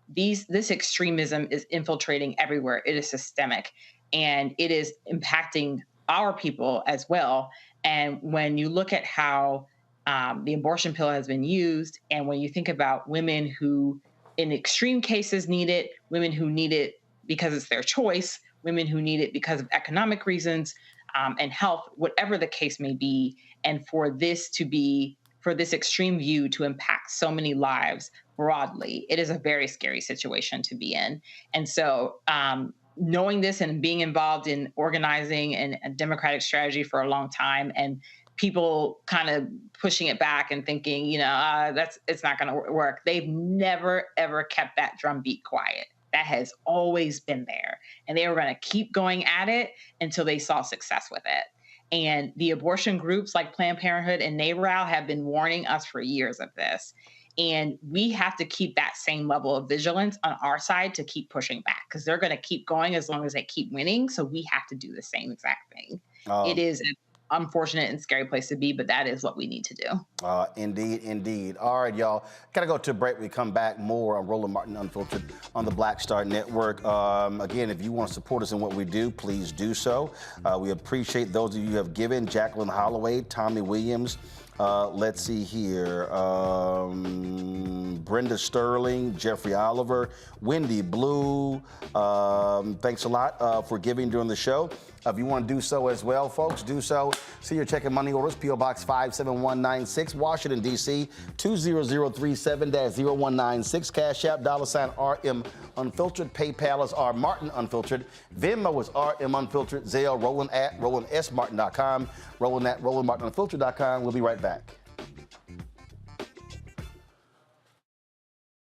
this extremism is infiltrating everywhere. It is systemic. And it is impacting our people as well. And when you look at how the abortion pill has been used, and when you think about women who in extreme cases need it, women who need it because it's their choice, women who need it because of economic reasons and health, whatever the case may be, and for this extreme view to impact so many lives broadly, it is a very scary situation to be in. And so, knowing this and being involved in organizing and a democratic strategy for a long time, and people kind of pushing it back and thinking, it's not going to work. They've never, ever kept that drumbeat quiet. That has always been there. And they were going to keep going at it until they saw success with it. And the abortion groups like Planned Parenthood and NARAL have been warning us for years of this. And we have to keep that same level of vigilance on our side to keep pushing back, because they're going to keep going as long as they keep winning. So we have to do the same exact thing. It is unfortunate and scary place to be, but that is what we need to do. Indeed, indeed. All right, y'all. Gotta go to a break. We come back more on Roland Martin Unfiltered on the Black Star Network. Again, if you want to support us in what we do, please do so. We appreciate those of you who have given. Jacqueline Holloway, Tommy Williams, let's see here. Brenda Sterling, Jeffrey Oliver, Wendy Blue. Thanks a lot for giving during the show. If you want to do so as well, folks, do so. See your check and money orders, P.O. Box 57196, Washington, D.C., 20037-0196. Cash App, $RM Unfiltered. PayPal is R Martin Unfiltered. Venmo is RM Unfiltered. Zelle, Roland at RolandSMartin.com. Roland at RolandMartinUnfiltered.com. We'll be right back.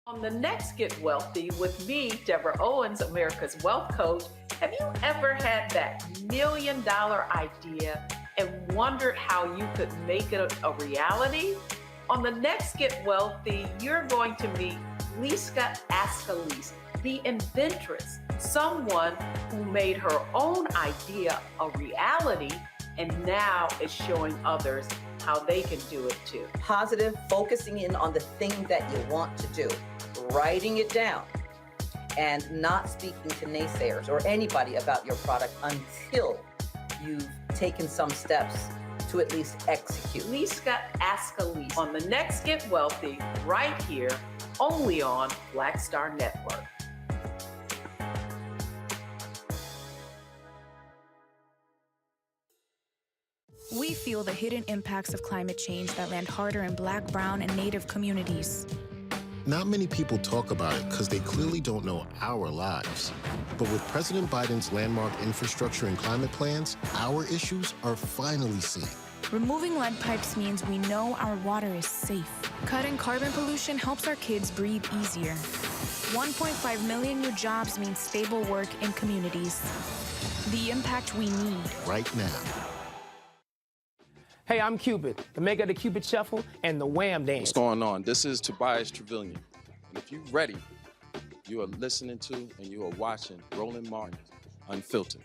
On the next Get Wealthy with me, Deborah Owens, America's Wealth Coach, have you ever had that $1 million idea and wondered how you could make it a reality? On the next Get Wealthy, you're going to meet Liska Askalise, the inventress, someone who made her own idea a reality and now is showing others how they can do it too. Positive, focusing in on the thing that you want to do, writing it down, and not speaking to naysayers or anybody about your product until you've taken some steps to at least execute. Liska Askalise on the next Get Wealthy, right here, only on Black Star Network. We feel the hidden impacts of climate change that land harder in Black, Brown, and Native communities. Not many people talk about it because they clearly don't know our lives. But with President Biden's landmark infrastructure and climate plans, our issues are finally seen. Removing lead pipes means we know our water is safe. Cutting carbon pollution helps our kids breathe easier. 1.5 million new jobs means stable work in communities. The impact we need. Right now. Hey, I'm Cupid, the maker of the Cupid Shuffle and the Wham Dance. What's going on? This is Tobias Trevelyan. And if you're ready, you are listening to and you are watching Roland Martin Unfiltered.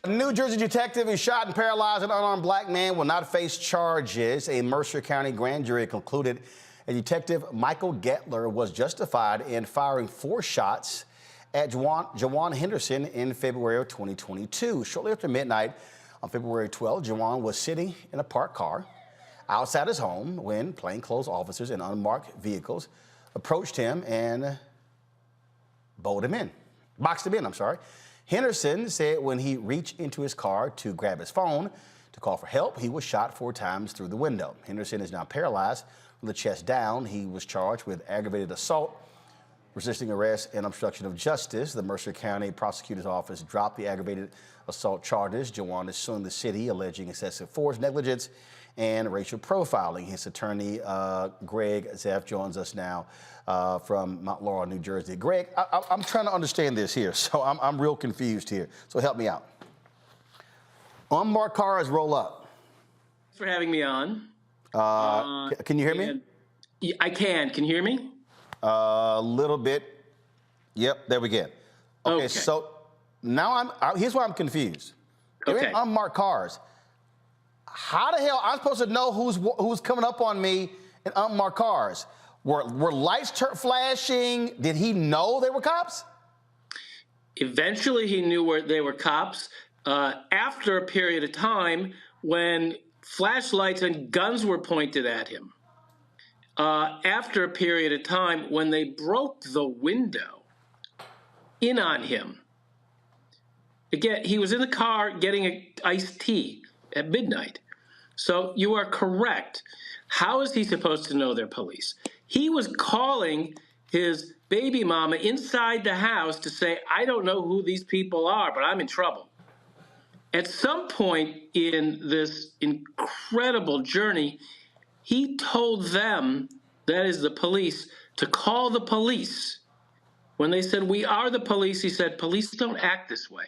A New Jersey detective who shot and paralyzed an unarmed black man will not face charges. A Mercer County grand jury concluded a detective, Michael Gettler, was justified in firing 4 shots at Jajuan Henderson in February of 2022. Shortly after midnight on February 12, Jajuan was sitting in a parked car outside his home when plainclothes officers in unmarked vehicles approached him and boxed him in. Henderson said when he reached into his car to grab his phone to call for help, he was shot 4 times through the window. Henderson is now paralyzed from the chest down. He was charged with aggravated assault, resisting arrest, and obstruction of justice. The Mercer County Prosecutor's Office dropped the aggravated assault charges. Jajuan is suing the city, alleging excessive force, negligence, and racial profiling. His attorney, Greg Zeff, joins us now from Mount Laurel, New Jersey. Greg, I'm trying to understand this here, so I'm real confused here. So help me out. Unmarked cars roll up. Thanks for having me on. Can you hear me? I can. Can you hear me? A little bit. Yep, there we go. Okay, so now here's why I'm confused. They're in unmarked cars. How the hell I'm supposed to know who's coming up on me in unmarked cars? Were lights flashing? Did he know they were cops? Eventually, he knew they were cops. After a period of time, when flashlights and guns were pointed at him. After a period of time, when they broke the window in on him. Again, he was in the car getting an iced tea at midnight. So you are correct. How is he supposed to know they're police? He was calling his baby mama inside the house to say, I don't know who these people are, but I'm in trouble. At some point in this incredible journey, he told them, that is the police, to call the police. When they said, we are the police, he said, police don't act this way.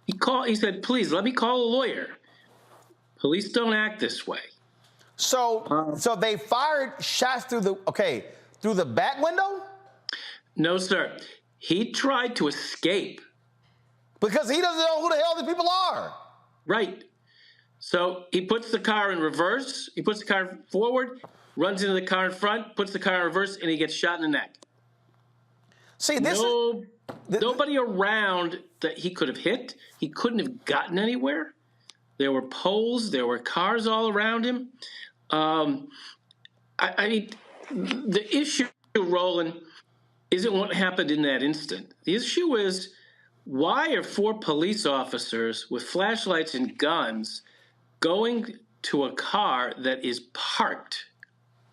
He said, please, let me call a lawyer. Police don't act this way. So they fired shots through the back window? No, sir. He tried to escape. Because he doesn't know who the hell these people are. Right. So he puts the car in reverse. He puts the car forward, runs into the car in front, puts the car in reverse, and he gets shot in the neck. See, nobody around that he could have hit. He couldn't have gotten anywhere. There were poles. There were cars all around him. I mean, the issue, Roland, isn't what happened in that instant. The issue is, why are 4 police officers with flashlights and guns going to a car that is parked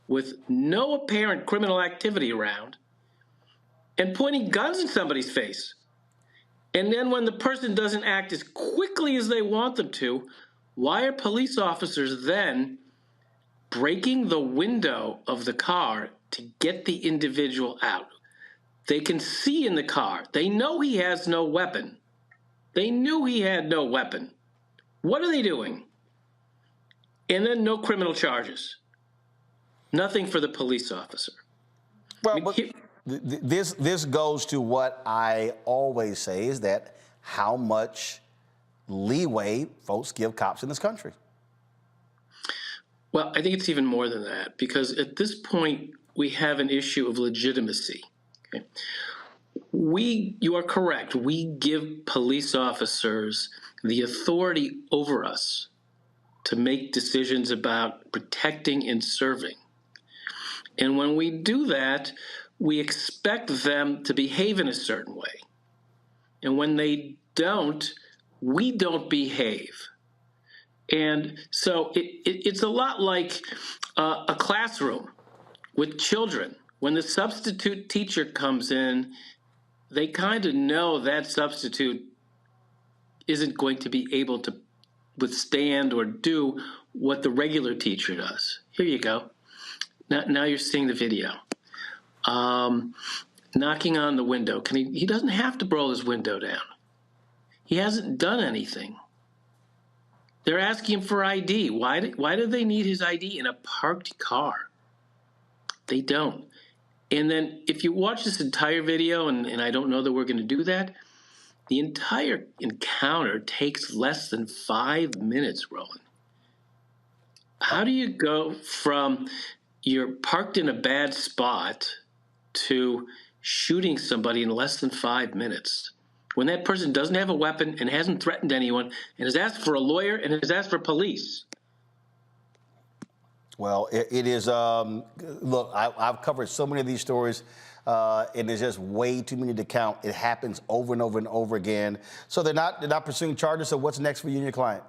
with no apparent criminal activity around and pointing guns in somebody's face? And then when the person doesn't act as quickly as they want them to, why are police officers then breaking the window of the car to get the individual out? They can see in the car. They know he has no weapon. They knew he had no weapon. What are they doing? And then no criminal charges. Nothing for the police officer. Well, this goes to what I always say, is that how much leeway folks give cops in this country. Well, I think it's even more than that, because at this point, we have an issue of legitimacy. Okay. You are correct. We give police officers the authority over us to make decisions about protecting and serving. And when we do that, we expect them to behave in a certain way. And when they don't, we don't behave. And so it's a lot like a classroom with children. When the substitute teacher comes in, they kind of know that substitute isn't going to be able to withstand or do what the regular teacher does. Here you go. Now you're seeing the video. Knocking on the window. He doesn't have to roll his window down. He hasn't done anything. They're asking him for ID. Why do they need his ID in a parked car? They don't. And then if you watch this entire video, and I don't know that we're going to do that, the entire encounter takes less than 5 minutes, Roland. How do you go from you're parked in a bad spot to shooting somebody in less than 5 minutes when that person doesn't have a weapon and hasn't threatened anyone and has asked for a lawyer and has asked for police? Well, it is, look, I've covered so many of these stories, and there's just way too many to count. It happens over and over and over again. So they're not pursuing charges, so what's next for you and your client?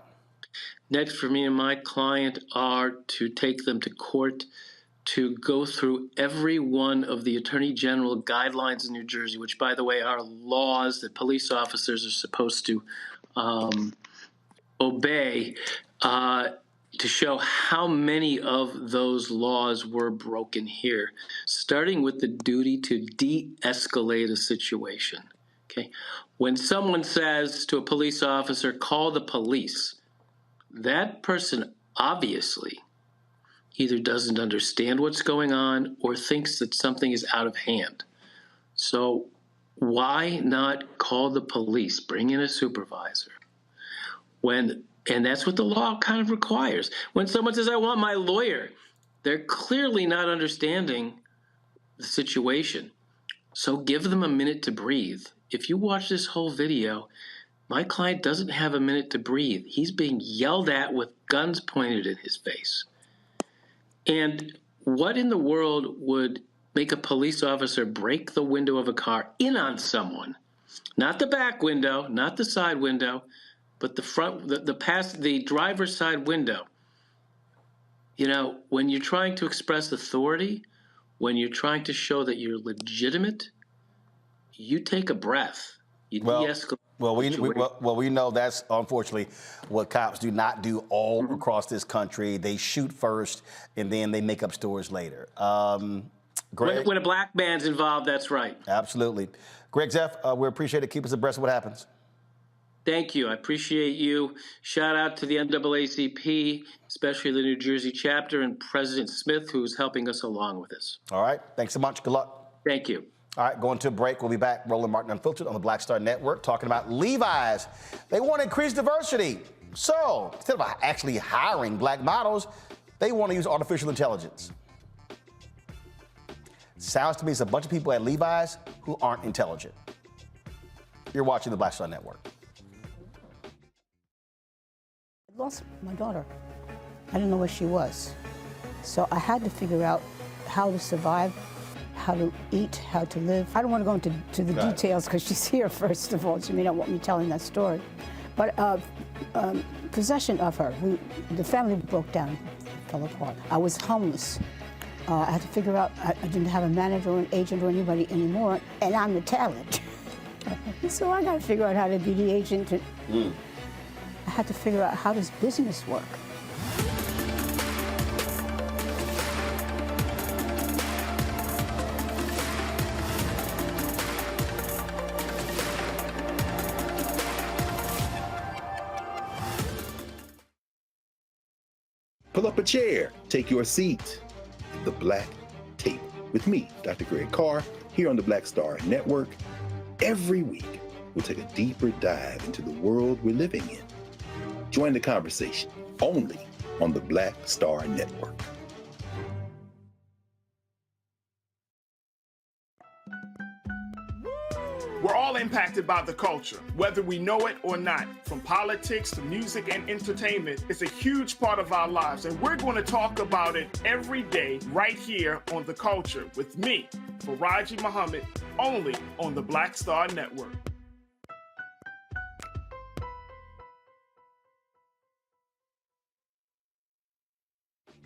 Next for me and my client are to take them to court to go through every one of the Attorney General guidelines in New Jersey, which, by the way, are laws that police officers are supposed to obey, to show how many of those laws were broken here, starting with the duty to de-escalate a situation. Okay, when someone says to a police officer, call the police, that person obviously either doesn't understand what's going on or thinks that something is out of hand. So why not call the police, bring in a supervisor? And that's what the law kind of requires. When someone says, I want my lawyer, they're clearly not understanding the situation. So give them a minute to breathe. If you watch this whole video, my client doesn't have a minute to breathe. He's being yelled at with guns pointed at his face. And what in the world would make a police officer break the window of a car in on someone? Not the back window, not the side window, but the driver's side window, when you're trying to express authority, when you're trying to show that you're legitimate, you take a breath. You de-escalate. Well, we know that's unfortunately what cops do not do all across this country. They shoot first, and then they make up stories later. Greg, when a black man's involved, that's right. Absolutely. Greg Zeff, we appreciate it. Keep us abreast of what happens. Thank you. I appreciate you. Shout out to the NAACP, especially the New Jersey chapter, and President Smith, who's helping us along with this. All right. Thanks so much. Good luck. Thank you. All right, going to a break. We'll be back. Roland Martin Unfiltered on the Black Star Network, talking about Levi's. They want to increase diversity. So instead of actually hiring black models, they want to use artificial intelligence. Sounds to me it's a bunch of people at Levi's who aren't intelligent. You're watching the Black Star Network. I lost my daughter. I didn't know where she was. So I had to figure out how to survive, how to eat, how to live. I don't want to go into the details because she's here, first of all. She may not want me telling that story. But possession of her, the family broke down, fell apart. I was homeless. I had to figure out, I didn't have a manager or an agent or anybody anymore, and I'm the talent. So I got to figure out how to be the agent. I had to figure out, how does business work? Pull up a chair, take your seat. The Black Tape with me, Dr. Greg Carr, here on the Black Star Network. Every week, we'll take a deeper dive into the world we're living in. Join the conversation only on the Black Star Network. We're all impacted by the culture, whether we know it or not. From politics to music and entertainment, it's a huge part of our lives, and we're going to talk about it every day right here on The Culture with me, Faraji Muhammad, only on the Black Star Network.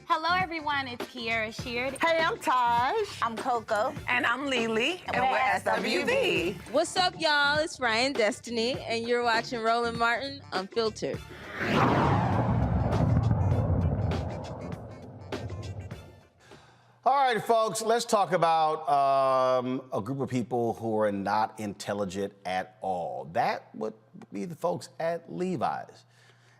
Hello, everyone. It's Kiara Sheard. Hey, I'm Taj. I'm Coco. And I'm Lily. And we're SWV. What's up, y'all? It's Ryan Destiny, and you're watching Roland Martin Unfiltered. All right, folks, let's talk about a group of people who are not intelligent at all. That would be the folks at Levi's.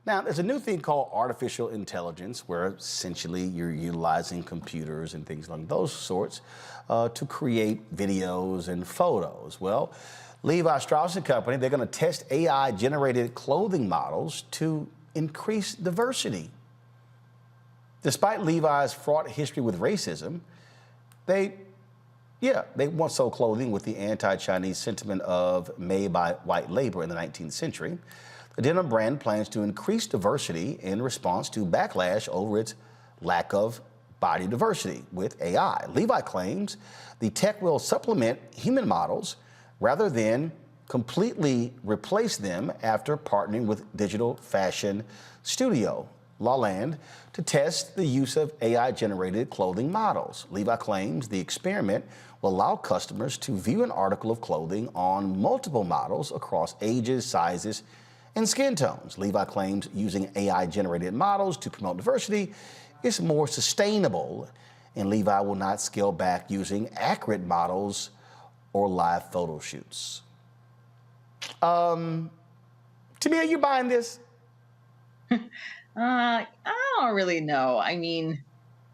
Now, there's a new thing called artificial intelligence, where essentially you're utilizing computers and things like those sorts to create videos and photos. Well, Levi Strauss & Company, they're going to test AI-generated clothing models to increase diversity. Despite Levi's fraught history with racism, they once sold clothing with the anti-Chinese sentiment of made by white labor in the 19th century. The denim brand plans to increase diversity in response to backlash over its lack of body diversity with AI. Levi claims the tech will supplement human models rather than completely replace them after partnering with digital fashion studio Roland to test the use of AI-generated clothing models. Levi claims the experiment will allow customers to view an article of clothing on multiple models across ages, sizes, and skin tones. Levi claims using AI-generated models to promote diversity is more sustainable, and Levi will not scale back using accurate models or live photo shoots. Tamia, are you buying this? I don't really know. I mean,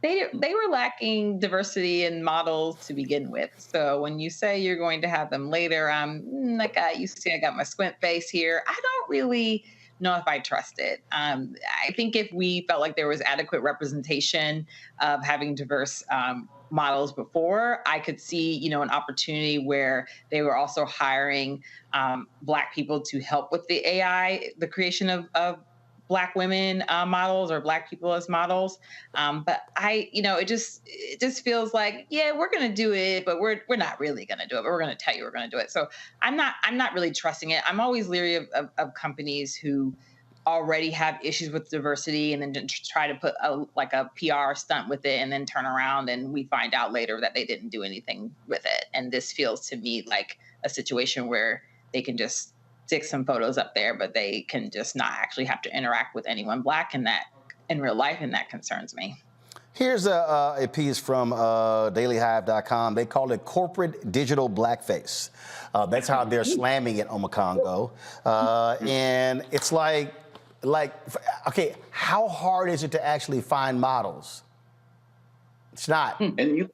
they were lacking diversity in models to begin with. So when you say you're going to have them later, you see I got my squint face here. I don't really know if I trust it. I think if we felt like there was adequate representation of having diverse models before, I could see, an opportunity where they were also hiring Black people to help with the AI, the creation of Black women models or Black people as models. But it just feels like, yeah, we're going to do it, but we're not really going to do it, but we're going to tell you we're going to do it. So I'm not really trusting it. I'm always leery of companies who already have issues with diversity and then try to put a PR stunt with it and then turn around and we find out later that they didn't do anything with it. And this feels to me like a situation where they can just stick some photos up there, but they can just not actually have to interact with anyone Black in real life, and that concerns me. Here's a piece from dailyhive.com. They call it corporate digital blackface. That's how they're slamming it on Macongo. And it's like, okay, how hard is it to actually find models? It's not. And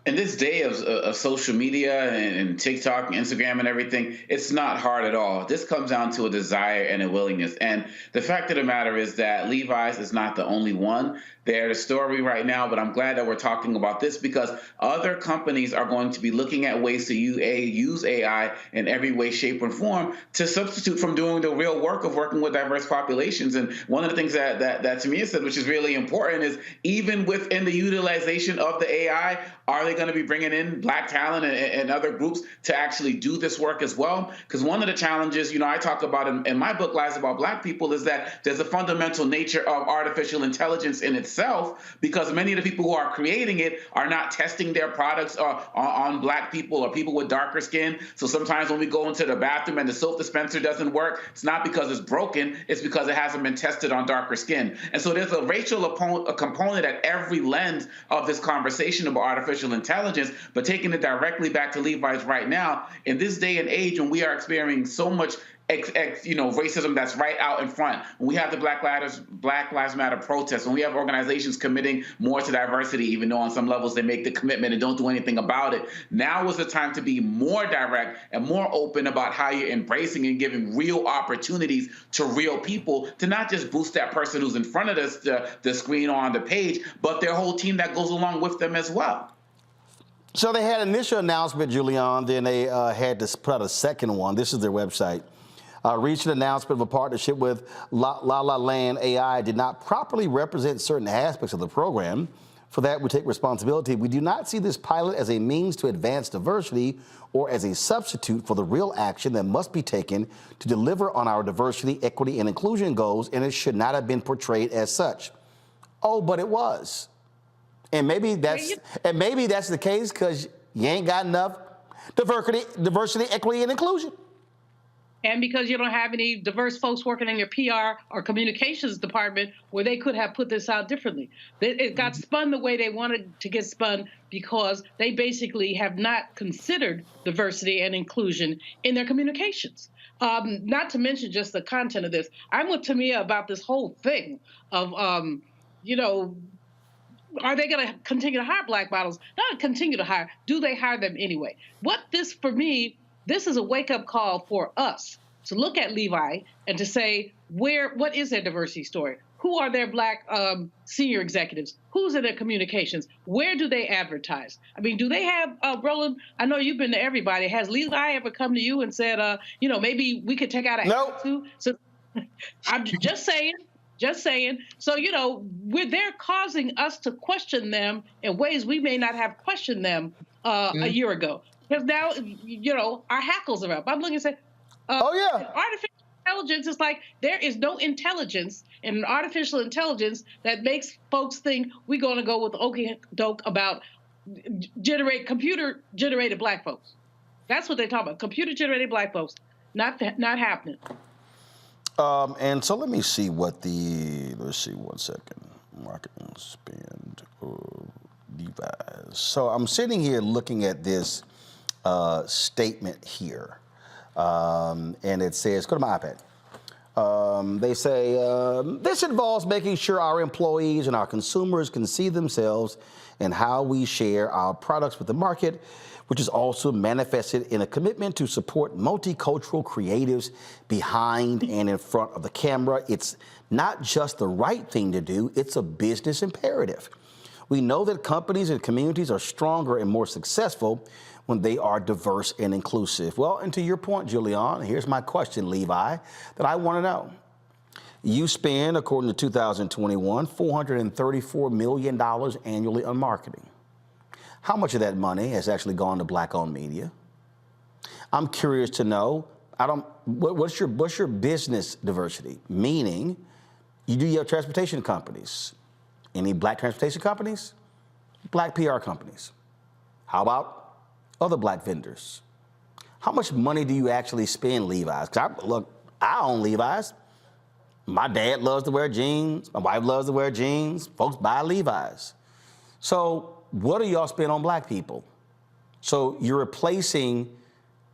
in this day of social media and TikTok and Instagram and everything, it's not hard at all. This comes down to a desire and a willingness. And the fact of the matter is that Levi's is not the only one. They're the story right now, but I'm glad that we're talking about this because other companies are going to be looking at ways to use AI in every way, shape, or form to substitute from doing the real work of working with diverse populations. And one of the things that Tamia said, which is really important, is even within the utilization of the AI, are they going to be bringing in Black talent and other groups to actually do this work as well? Because one of the challenges, I talk about in my book, Lies About Black People, is that there's a fundamental nature of artificial intelligence in itself, because many of the people who are creating it are not testing their products on Black people or people with darker skin. So sometimes when we go into the bathroom and the soap dispenser doesn't work, it's not because it's broken, it's because it hasn't been tested on darker skin. And so there's a racial component at every lens of this conversation about artificial intelligence, but taking it directly back to Levi's right now, in this day and age when we are experiencing so much racism that's right out in front. When we have the Black Lives Matter protests, when we have organizations committing more to diversity, even though on some levels they make the commitment and don't do anything about it, now is the time to be more direct and more open about how you're embracing and giving real opportunities to real people to not just boost that person who's in front of the screen or on the page, but their whole team that goes along with them as well. So they had an initial announcement, Julian, then they had to put out a second one. This is their website. Recent announcement of a partnership with La La Land AI did not properly represent certain aspects of the program. For that, we take responsibility. We do not see this pilot as a means to advance diversity or as a substitute for the real action that must be taken to deliver on our diversity, equity, and inclusion goals, and it should not have been portrayed as such. Oh, but it was. And maybe that's the case because you ain't got enough diversity, equity, and inclusion. And because you don't have any diverse folks working in your PR or communications department where they could have put this out differently. It got spun the way they wanted to get spun because they basically have not considered diversity and inclusion in their communications. Not to mention just the content of this. I'm with Tamia about this whole thing of, are they going to continue to hire Black models? Not continue to hire. Do they hire them anyway? For me, this is a wake-up call for us to look at Levi and to say, what is their diversity story? Who are their Black senior executives? Who's in their communications? Where do they advertise? I mean, do they have, Roland, I know you've been to everybody. Has Levi ever come to you and said, maybe we could take out an attitude? So I'm just saying. So, they're causing us to question them in ways we may not have questioned them a year ago. Because now, our hackles are up. I'm looking and say, artificial intelligence is like there is no intelligence in an artificial intelligence that makes folks think we're going to go with okey doke about computer-generated Black folks. That's what they talk about, computer-generated Black folks. Not happening. And so let me see let's see 1 second. Marketing spend Levi's. So I'm sitting here looking at this statement here. And it says, go to my iPad. They say, this involves making sure our employees and our consumers can see themselves in how we share our products with the market, which is also manifested in a commitment to support multicultural creatives behind and in front of the camera. It's not just the right thing to do, it's a business imperative. We know that companies and communities are stronger and more successful when they are diverse and inclusive. Well, and to your point, Julian, here's my question, Levi, that I want to know. You spend, according to 2021, $434 million annually on marketing. How much of that money has actually gone to Black-owned media? I'm curious to know, What's your business diversity? Meaning, you do your transportation companies. Any black transportation companies? Black PR companies. How about other black vendors? How much money do you actually spend, Levi's? Because I own Levi's. My dad loves to wear jeans. My wife loves to wear jeans. Folks buy Levi's. So what do y'all spend on black people? So you're replacing,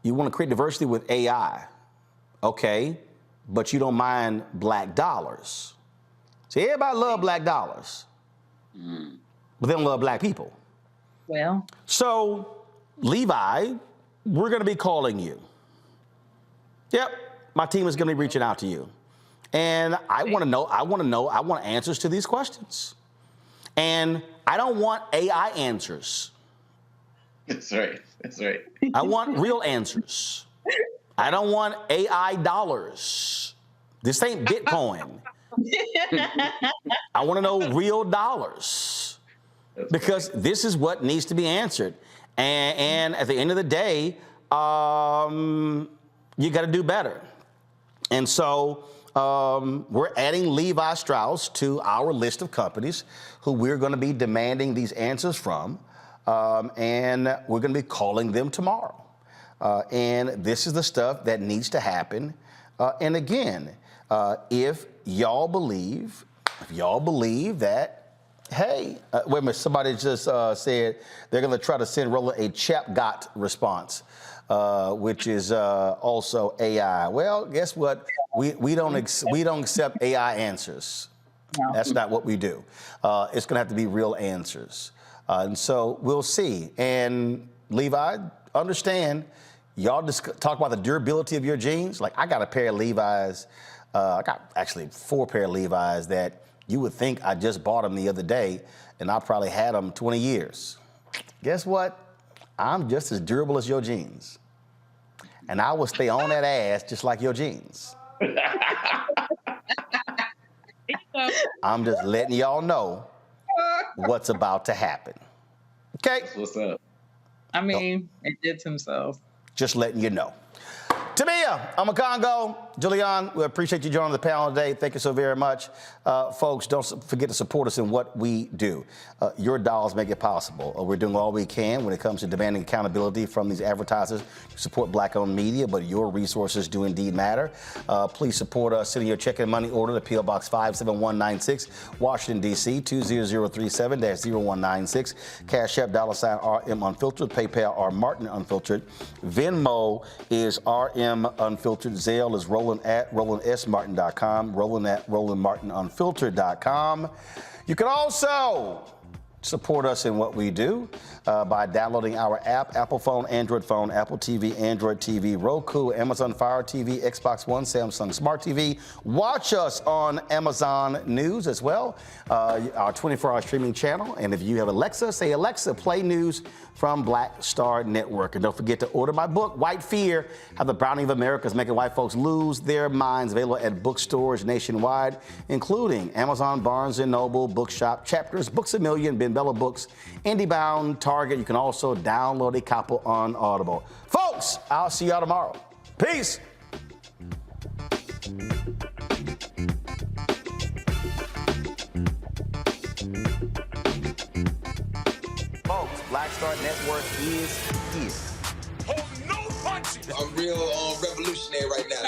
you want to create diversity with AI, okay, but you don't mind black dollars. See, everybody love black dollars, but they don't love black people. Well. So, Levi, we're going to be calling you. Yep, my team is going to be reaching out to you. And I want answers to these questions. And I don't want AI answers. That's right. I want real answers. I don't want AI dollars. This ain't Bitcoin. I want to know real dollars. Because this is what needs to be answered. And at the end of the day, you got to do better. And so we're adding Levi Strauss to our list of companies who we're going to be demanding these answers from. And we're going to be calling them tomorrow. And this is the stuff that needs to happen. And again, if y'all believe that, hey, wait a minute, somebody just said they're going to try to send Roland a ChatBot response, which is also AI. Well, guess what? We don't accept AI answers. No. That's not what we do. It's going to have to be real answers. And so we'll see. And Levi, understand, y'all just talk about the durability of your jeans. Like, I got a pair of Levi's. I got actually 4 pair of Levi's that you would think I just bought them the other day, and I probably had them 20 years. Guess what? I'm just as durable as your jeans. And I will stay on that ass just like your jeans. I'm just letting y'all know what's about to happen. Okay? That's what's up. I mean, it did themselves. Just letting you know. Tamia, I'm a Congo. Julian, we appreciate you joining the panel today. Thank you so very much. Folks, don't forget to support us in what we do. Your dollars make it possible. We're doing all we can when it comes to demanding accountability from these advertisers to support black-owned media, but your resources do indeed matter. Please support us. Sending your check and money order to P.O. Box 57196, Washington, D.C., 20037-0196. Cash App, $RM Unfiltered. PayPal, R Martin Unfiltered. Venmo is RM Unfiltered. Zelle is Roland at RolandSMartin.com. Roland at RolandMartinUnfiltered.com. You can also support us in what we do by downloading our app, Apple phone, Android phone, Apple TV, Android TV, Roku, Amazon Fire TV, Xbox One, Samsung Smart TV. Watch us on Amazon News as well, our 24-hour streaming channel. And if you have Alexa, say, Alexa, play news from Black Star Network. And don't forget to order my book, White Fear, How the Browning of America is Making White Folks Lose Their Minds, available at bookstores nationwide, including Amazon, Barnes & Noble, Bookshop, Chapters, Books A Million, Ben Bella Books, IndieBound, Target. You can also download a copy on Audible. Folks, I'll see y'all tomorrow. Peace. Folks, Black Star Network is here. Hold no punches. I'm real revolutionary right now.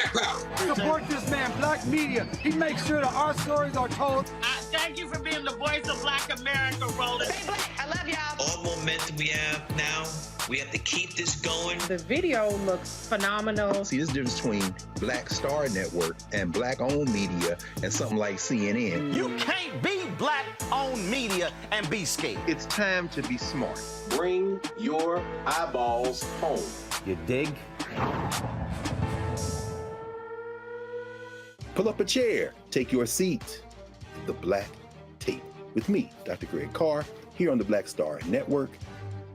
Support this man, Black Media. He makes sure that our stories are told. Thank you for being the voice of Black America, Roland. Stay black. I love y'all. All momentum we have now, we have to keep this going. The video looks phenomenal. See, there's a difference between Black Star Network and black-owned media and something like CNN. You can't be black-owned media and be scared. It's time to be smart. Bring your eyeballs home. You dig? Pull up a chair. Take your seat. The Black Tape with me, Dr. Greg Carr, here on the Black Star Network.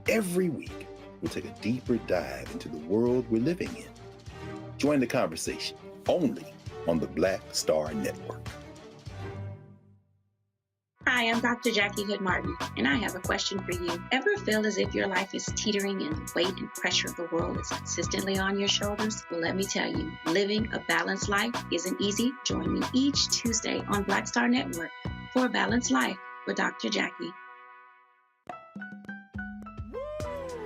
Every week, we'll take a deeper dive into the world we're living in. Join the conversation only on the Black Star Network. Hi, I'm Dr. Jackie Hood Martin, and I have a question for you. Ever feel as if your life is teetering and the weight and pressure of the world is consistently on your shoulders? Well, let me tell you, living a balanced life isn't easy. Join me each Tuesday on Black Star Network for A Balanced Life with Dr. Jackie.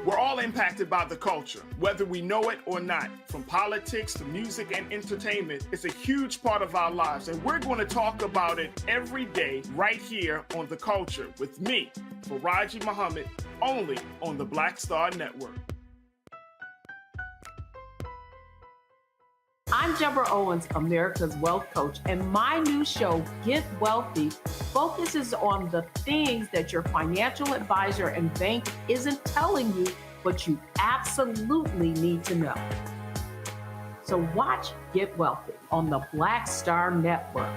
We're all impacted by the culture, whether we know it or not. From politics to music and entertainment, it's a huge part of our lives, and we're going to talk about it every day right here on The Culture with me, Faraji Muhammad, only on the Black Star Network. I'm Deborah Owens, America's Wealth Coach, and my new show, Get Wealthy, focuses on the things that your financial advisor and bank isn't telling you, but you absolutely need to know. So watch Get Wealthy on the Black Star Network.